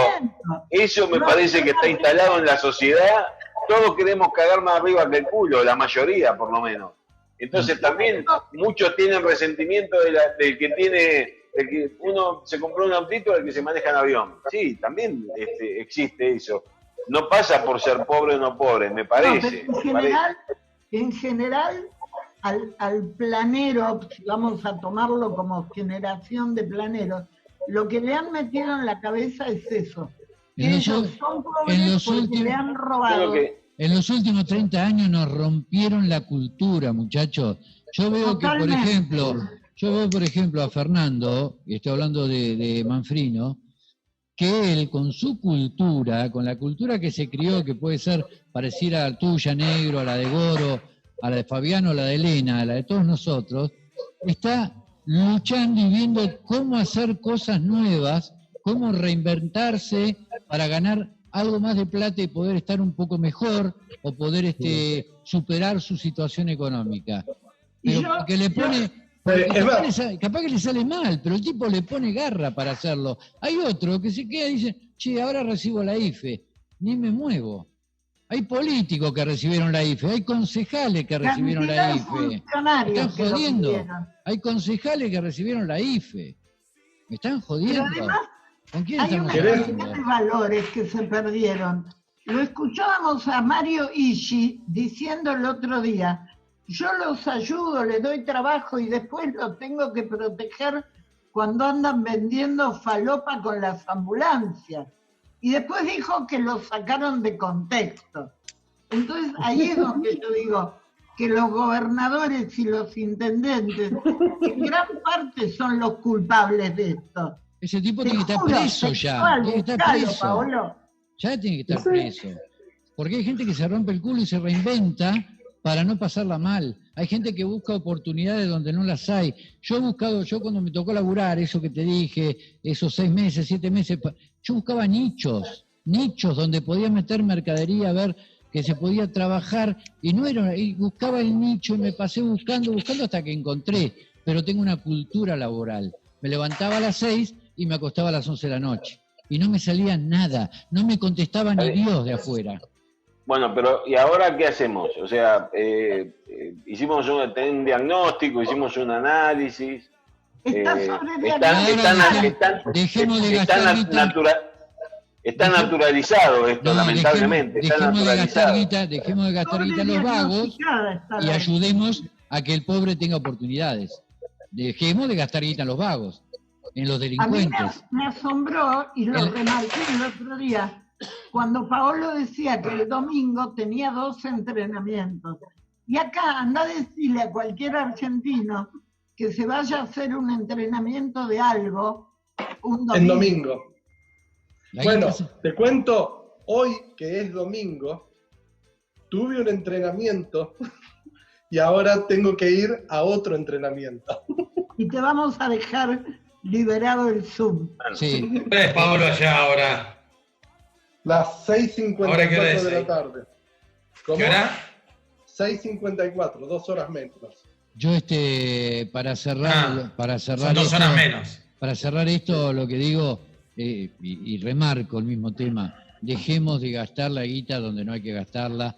S7: eso me parece que está instalado en la sociedad. Todos queremos cagar más arriba que el culo, la mayoría por lo menos. Entonces también muchos tienen resentimiento del que tiene, el que uno se compró un autito del que se maneja en avión. Sí, también existe eso. No pasa por ser pobre o no pobre, me parece.
S9: En general, al planero, si vamos a tomarlo como generación de planeros, lo que le han metido en la cabeza es eso. Que ellos son pobres porque le han robado.
S5: En los últimos 30 años nos rompieron la cultura, muchachos. Yo veo por ejemplo, a Fernando, y estoy hablando de Manfrino, que él con su cultura, con la cultura que se crió, que puede ser parecida a la tuya, Negro, a la de Goro, a la de Fabiano, a la de Elena, a la de todos nosotros, está luchando y viendo cómo hacer cosas nuevas, cómo reinventarse para ganar algo más de plata y poder estar un poco mejor o poder superar su situación económica. Pero porque le pone, capaz que le sale mal, pero el tipo le pone garra para hacerlo. Hay otro que se queda y dice, che, ahora recibo la IFE, ni me muevo. Hay políticos que recibieron la IFE, hay concejales que recibieron la IFE. Me están jodiendo. Hay concejales que recibieron la IFE. Me están jodiendo. ¿Con quién estamos hablando?
S9: Hay una cantidad de valores que se perdieron. Lo escuchábamos a Mario Ishi diciendo el otro día, yo los ayudo, les doy trabajo y después los tengo que proteger cuando andan vendiendo falopa con las ambulancias. Y después dijo que los sacaron de contexto. Entonces ahí es donde yo digo que los gobernadores y los intendentes en gran parte son los culpables de esto.
S5: Ese tipo tiene que estar preso ya. Tiene que estar preso.
S9: Paolo.
S5: Ya tiene que estar preso. Porque hay gente que se rompe el culo y se reinventa para no pasarla mal. Hay gente que busca oportunidades donde no las hay. Yo cuando me tocó laburar, eso que te dije, esos 6 meses, 7 meses, yo buscaba nichos donde podía meter mercadería, ver que se podía trabajar, y buscaba el nicho y me pasé buscando hasta que encontré. Pero tengo una cultura laboral. Me levantaba a las 6 y me acostaba a las 11 de la noche. Y no me salía nada, no me contestaba ni Dios de afuera.
S7: Bueno, pero ¿y ahora qué hacemos? O sea, hicimos un diagnóstico, hicimos un análisis. Está naturalizado esto, lamentablemente.
S5: Dejemos de gastar guita en los vagos y ayudemos a que el pobre tenga oportunidades. Dejemos de gastar guita en los vagos, en los delincuentes.
S9: A mí me asombró, y lo remarqué el otro día, cuando Paolo decía que el domingo tenía 2 entrenamientos. Y acá anda a decirle a cualquier argentino que se vaya a hacer un entrenamiento de algo un domingo.
S11: En domingo. Bueno, te cuento, hoy que es domingo, tuve un entrenamiento y ahora tengo que ir a otro entrenamiento.
S9: Y te vamos a dejar liberado el Zoom.
S5: Sí.
S10: ¿Qué es Pablo allá ahora?
S11: Las 6:54 de la tarde.
S10: ¿Qué hora?
S11: 6:54, 2 horas menos.
S5: Yo para cerrar
S10: son 2 horas menos.
S5: Para cerrar esto, lo que digo, y remarco el mismo tema, dejemos de gastar la guita donde no hay que gastarla.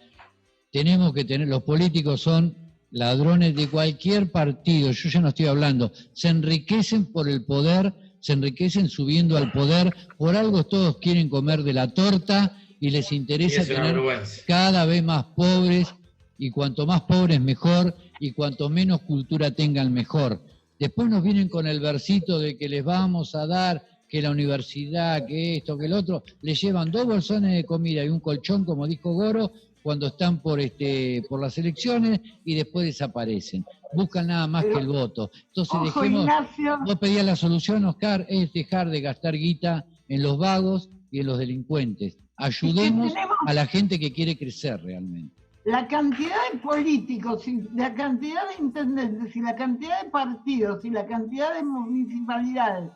S5: Tenemos que los políticos son ladrones de cualquier partido, yo ya no estoy hablando, se enriquecen por el poder, se enriquecen subiendo al poder, por algo todos quieren comer de la torta y les interesa tener cada vez más pobres, y cuanto más pobres mejor, y cuanto menos cultura tengan mejor. Después nos vienen con el versito de que les vamos a dar que la universidad, que esto, que el otro, les llevan 2 bolsones de comida y un colchón, como dijo Goro, cuando están por las elecciones, y después desaparecen. Buscan nada más que el voto. Entonces dejemos, vos pedías la solución, Oscar, es dejar de gastar guita en los vagos y en los delincuentes. Ayudemos a la gente que quiere crecer realmente.
S9: La cantidad de políticos, y la cantidad de intendentes, y la cantidad de partidos, y la cantidad de municipalidades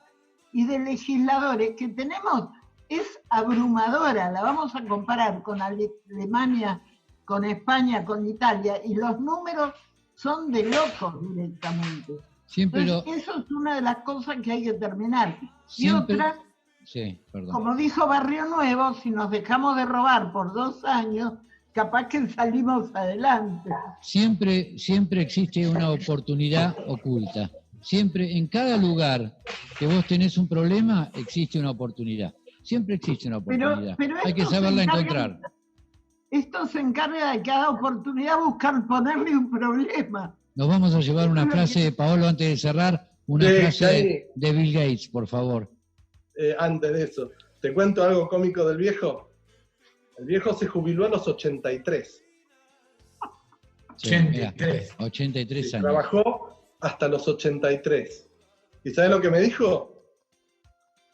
S9: y de legisladores que tenemos es abrumadora. La vamos a comparar con Alemania, con España, con Italia, y los números son de locos directamente.
S5: Siempre
S9: Entonces, eso es una de las cosas que hay que terminar.
S5: Siempre-
S9: Y otra,
S5: Sí, perdón.
S9: como dijo Barrio Nuevo, si nos dejamos de robar por 2 años, capaz que salimos adelante.
S5: Siempre existe una oportunidad oculta. Siempre, en cada lugar que vos tenés un problema, existe una oportunidad. Siempre existe una oportunidad.
S9: Pero
S5: Hay que
S9: esto se
S5: saberla
S9: encarga-
S5: encontrar.
S9: Esto se encarga de cada oportunidad buscar ponerle un problema.
S5: Nos vamos a llevar una frase de Paolo antes de cerrar. Una
S11: Sí,
S5: frase
S11: Cari.
S5: de Bill Gates, por favor.
S11: Antes de eso, ¿te cuento algo cómico del viejo? El viejo se jubiló a los 83.
S5: Sí,
S10: 83.
S5: mirá, 83
S11: Sí,
S5: años.
S11: trabajó hasta los 83. ¿Y sabes lo que me dijo?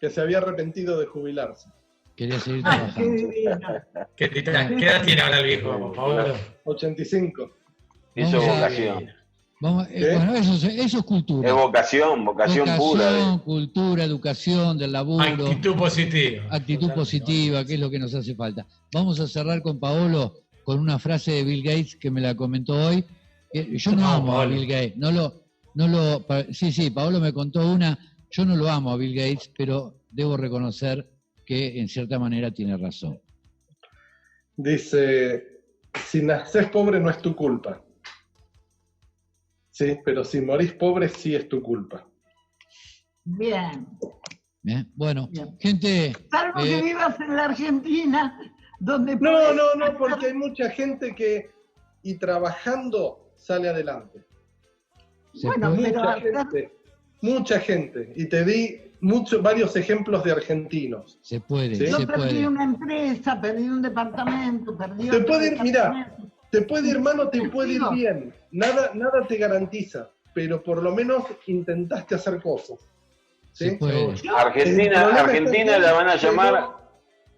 S11: Que se había arrepentido de jubilarse.
S5: Quería seguir
S9: Ay, qué
S5: trabajando.
S9: divino.
S10: ¿Qué edad tiene ahora el viejo, Paolo?
S11: 85.
S7: Hizo
S5: Vamos a-
S7: vocación.
S5: Vamos,
S11: ¿Qué?
S5: bueno, eso es cultura.
S7: Es vocación pura.
S5: Cultura, educación, del laburo.
S10: Actitud positiva.
S5: Actitud positiva, que es lo que nos hace falta. Vamos a cerrar con Paolo con una frase de Bill Gates que me la comentó hoy. Yo no amo a
S10: Paolo.
S5: Bill Gates. Sí, Paolo me contó una. Yo no lo amo a Bill Gates, pero debo reconocer que en cierta manera tiene razón.
S11: Dice, si nacés pobre no es tu culpa. Sí, pero si morís pobre sí es tu culpa.
S9: Bien.
S5: Bueno,
S9: Bien.
S5: gente,
S9: Salvo que vivas en la Argentina, donde...
S11: No,
S9: podés-
S11: porque hay mucha gente que, y trabajando, sale adelante.
S5: se
S9: Bueno,
S5: puede-
S9: pero
S11: Mucha gente. Y te di varios ejemplos de argentinos.
S5: se puede,
S11: Sí.
S9: yo
S5: se
S9: perdí
S5: puede.
S9: una empresa, perdí un departamento, perdí
S11: Te
S9: otro
S11: puede ir, mirá,
S9: departamento.
S11: te puede ir mal o te puede ir bien. Nada te garantiza, pero por lo menos intentaste hacer cosas. ¿Sí?
S5: Se puede.
S7: Argentina la van a llamar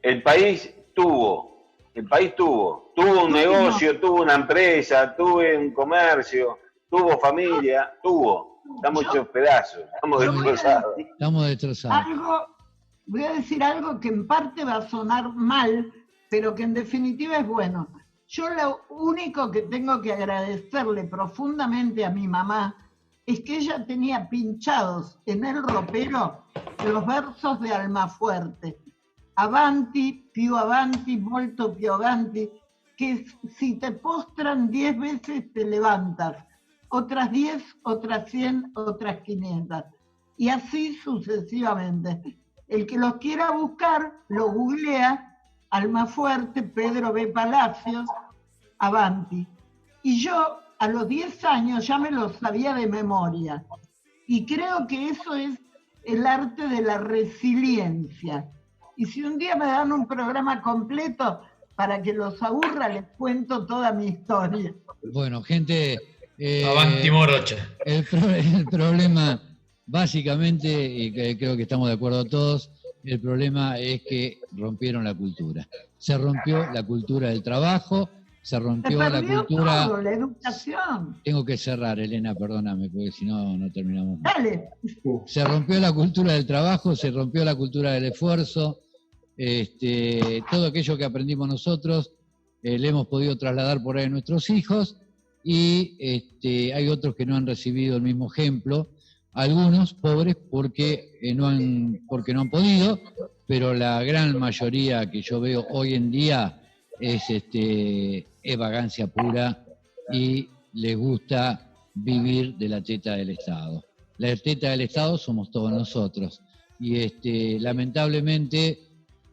S7: el país tuvo. El país tuvo. Tuvo un negocio, tuvo una empresa, tuvo un comercio, tuvo familia, tuvo. Estamos hechos pedazos, estamos destrozados.
S5: Estamos destrozados.
S9: Voy a decir algo que en parte va a sonar mal, pero que en definitiva es bueno. Yo lo único que tengo que agradecerle profundamente a mi mamá es que ella tenía pinchados en el ropero los versos de Almafuerte. Avanti, più avanti, molto più avanti, que si te postran 10 veces te levantas, otras 10, otras 100, otras 500. Y así sucesivamente. El que los quiera buscar, lo googlea, Almafuerte, Pedro B. Palacios, Avanti. Y yo a los 10 años ya me lo sabía de memoria. Y creo que eso es el arte de la resiliencia. Y si un día me dan un programa completo, para que los aburra, les cuento toda mi historia.
S5: Bueno, gente.
S10: Avanti Morocha.
S5: El problema, básicamente, y creo que estamos de acuerdo todos, el problema es que rompieron la cultura. Se rompió la cultura del trabajo, se
S9: Se
S5: rompió la
S9: perdió
S5: cultura.
S9: todo, la educación.
S5: Tengo que cerrar, Elena, perdóname, porque si no, no terminamos.
S9: Dale.
S5: Se rompió la cultura del trabajo, se rompió la cultura del esfuerzo. Todo aquello que aprendimos nosotros le hemos podido trasladar por ahí a nuestros hijos, y hay otros que no han recibido el mismo ejemplo, algunos pobres porque no han podido, pero la gran mayoría que yo veo hoy en día es vagancia pura y les gusta vivir de la teta del Estado. La teta del Estado somos todos nosotros, y lamentablemente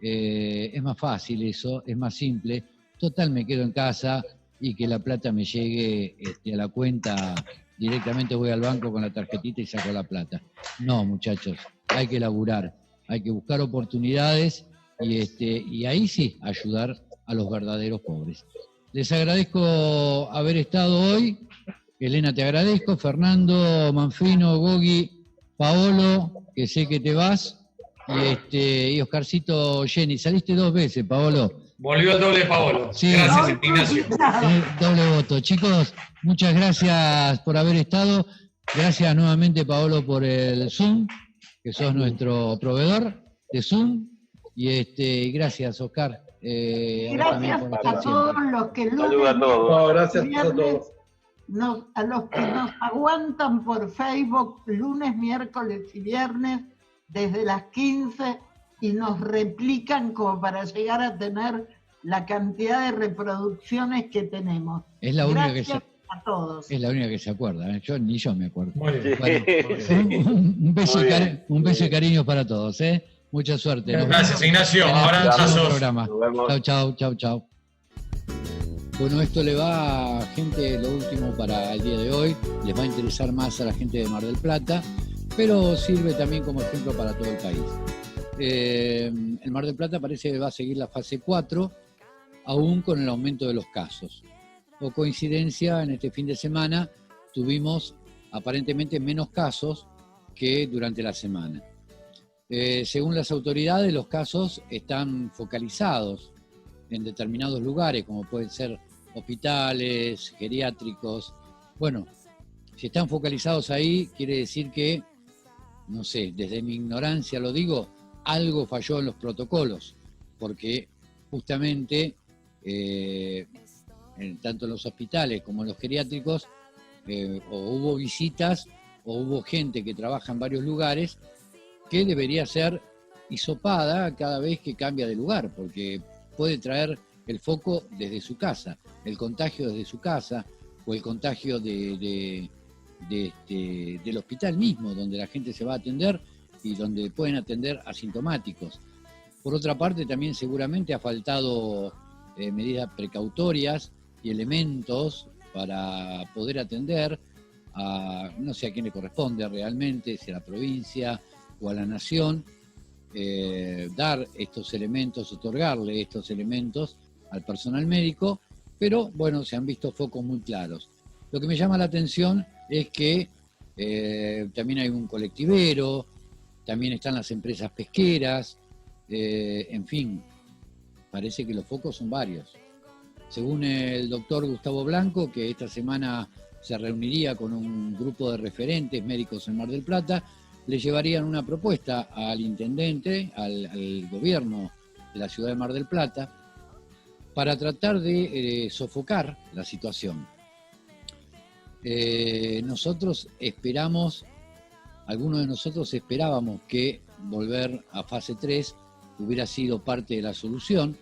S5: es más fácil eso, es más simple. Total, me quedo en casa y que la plata me llegue a la cuenta, directamente voy al banco con la tarjetita y saco la plata. No, muchachos, hay que laburar, hay que buscar oportunidades y ahí sí ayudar a los verdaderos pobres. Les agradezco haber estado hoy. Elena, te agradezco. Fernando, Manfrino, Gogi, Paolo, que sé que te vas. Y Oscarcito, Jenny, saliste 2 veces, Paolo.
S10: Volvió el doble Paolo.
S5: Sí.
S10: Gracias, Ignacio.
S5: Doble voto. Chicos, muchas gracias por haber estado. Gracias nuevamente, Paolo, por el Zoom, que sos nuestro proveedor de Zoom. Y gracias, Oscar.
S9: Gracias
S5: por
S9: a
S5: estar
S9: todos
S5: siempre.
S9: los que
S7: Saludos a todos.
S11: No, gracias a todos.
S9: a los que nos aguantan por Facebook lunes, miércoles y viernes desde las 15 y nos replican como para llegar a tener la cantidad de reproducciones que tenemos.
S5: Es la única
S9: Gracias a todos.
S5: Es la única que se acuerda, ¿eh? Ni yo me acuerdo.
S10: Muy bien.
S5: Bueno, un beso y cariño para todos, ¿eh? Mucha suerte.
S10: Gracias, Ignacio. Abrazos.
S5: Chau. Bueno, esto le va a gente, lo último para el día de hoy, les va a interesar más a la gente de Mar del Plata, pero sirve también como ejemplo para todo el país. El Mar del Plata parece que va a seguir la fase 4, aún con el aumento de los casos. O coincidencia, en este fin de semana tuvimos aparentemente menos casos que durante la semana. Según las autoridades, los casos están focalizados en determinados lugares, como pueden ser hospitales, geriátricos. Bueno, si están focalizados ahí, quiere decir que, no sé, desde mi ignorancia lo digo, algo falló en los protocolos, porque justamente tanto en los hospitales como en los geriátricos o hubo visitas o hubo gente que trabaja en varios lugares que debería ser hisopada cada vez que cambia de lugar, porque puede traer el foco desde su casa, el contagio desde su casa o el contagio del hospital mismo, donde la gente se va a atender y donde pueden atender asintomáticos. Por otra parte, también seguramente ha faltado medidas precautorias y elementos para poder atender a, no sé a quién le corresponde realmente, si a la provincia o a la nación, dar estos elementos, otorgarle estos elementos al personal médico, pero bueno, se han visto focos muy claros. Lo que me llama la atención es que también hay un colectivero, también están las empresas pesqueras, en fin, parece que los focos son varios. Según el doctor Gustavo Blanco, que esta semana se reuniría con un grupo de referentes médicos en Mar del Plata, le llevarían una propuesta al intendente, al gobierno de la ciudad de Mar del Plata, para tratar de sofocar la situación. Nosotros esperamos, algunos de nosotros esperábamos que volver a fase 3 hubiera sido parte de la solución,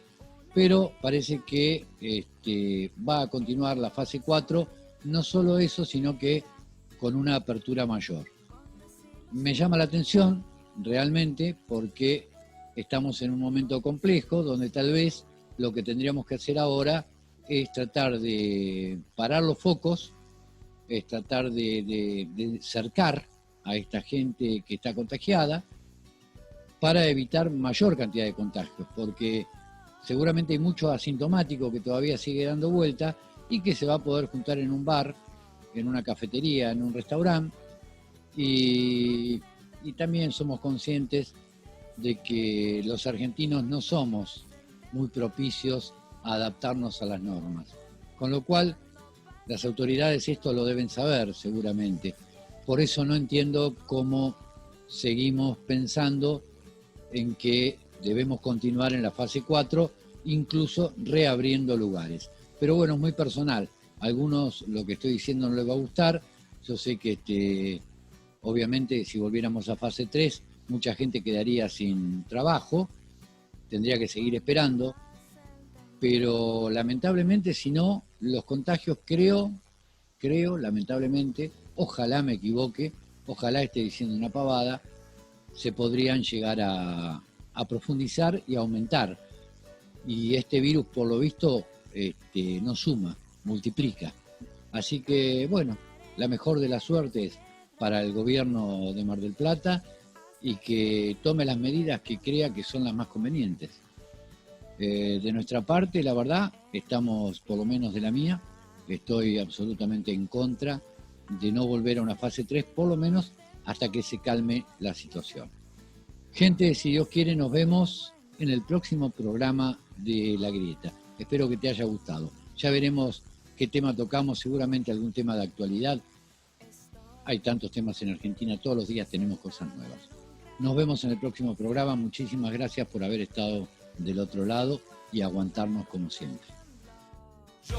S5: pero parece que va a continuar la fase 4, no solo eso, sino que con una apertura mayor. Me llama la atención realmente porque estamos en un momento complejo donde tal vez lo que tendríamos que hacer ahora es tratar de parar los focos, es tratar de cercar a esta gente que está contagiada para evitar mayor cantidad de contagios, porque seguramente hay mucho asintomático que todavía sigue dando vuelta y que se va a poder juntar en un bar, en una cafetería, en un restaurante, y también somos conscientes de que los argentinos no somos muy propicios a adaptarnos a las normas. Con lo cual, las autoridades esto lo deben saber seguramente. Por eso no entiendo cómo seguimos pensando en que debemos continuar en la fase 4, incluso reabriendo lugares. Pero bueno, es muy personal. A algunos lo que estoy diciendo no les va a gustar. Yo sé que obviamente si volviéramos a fase 3, mucha gente quedaría sin trabajo, tendría que seguir esperando, pero lamentablemente si no, los contagios creo, lamentablemente, ojalá me equivoque, ojalá esté diciendo una pavada, se podrían llegar a profundizar y a aumentar. Y este virus, por lo visto, no suma, multiplica. Así que, bueno, la mejor de las suertes para el gobierno de Mar del Plata y que tome las medidas que crea que son las más convenientes. De nuestra parte, la verdad, estamos, por lo menos de la mía, estoy absolutamente en contra de no volver a una fase 3, por lo menos hasta que se calme la situación. Gente, si Dios quiere, nos vemos en el próximo programa de La Grieta. Espero que te haya gustado. Ya veremos qué tema tocamos, seguramente algún tema de actualidad. Hay tantos temas en Argentina, todos los días tenemos cosas nuevas. Nos vemos en el próximo programa. Muchísimas gracias por haber estado del otro lado y aguantarnos como siempre.
S4: Yo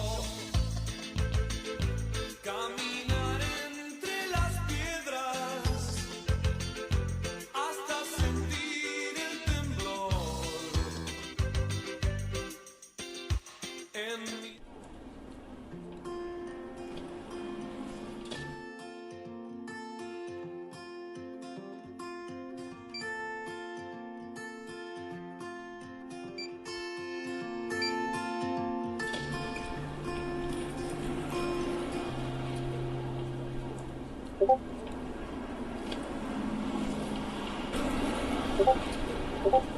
S12: Thank you.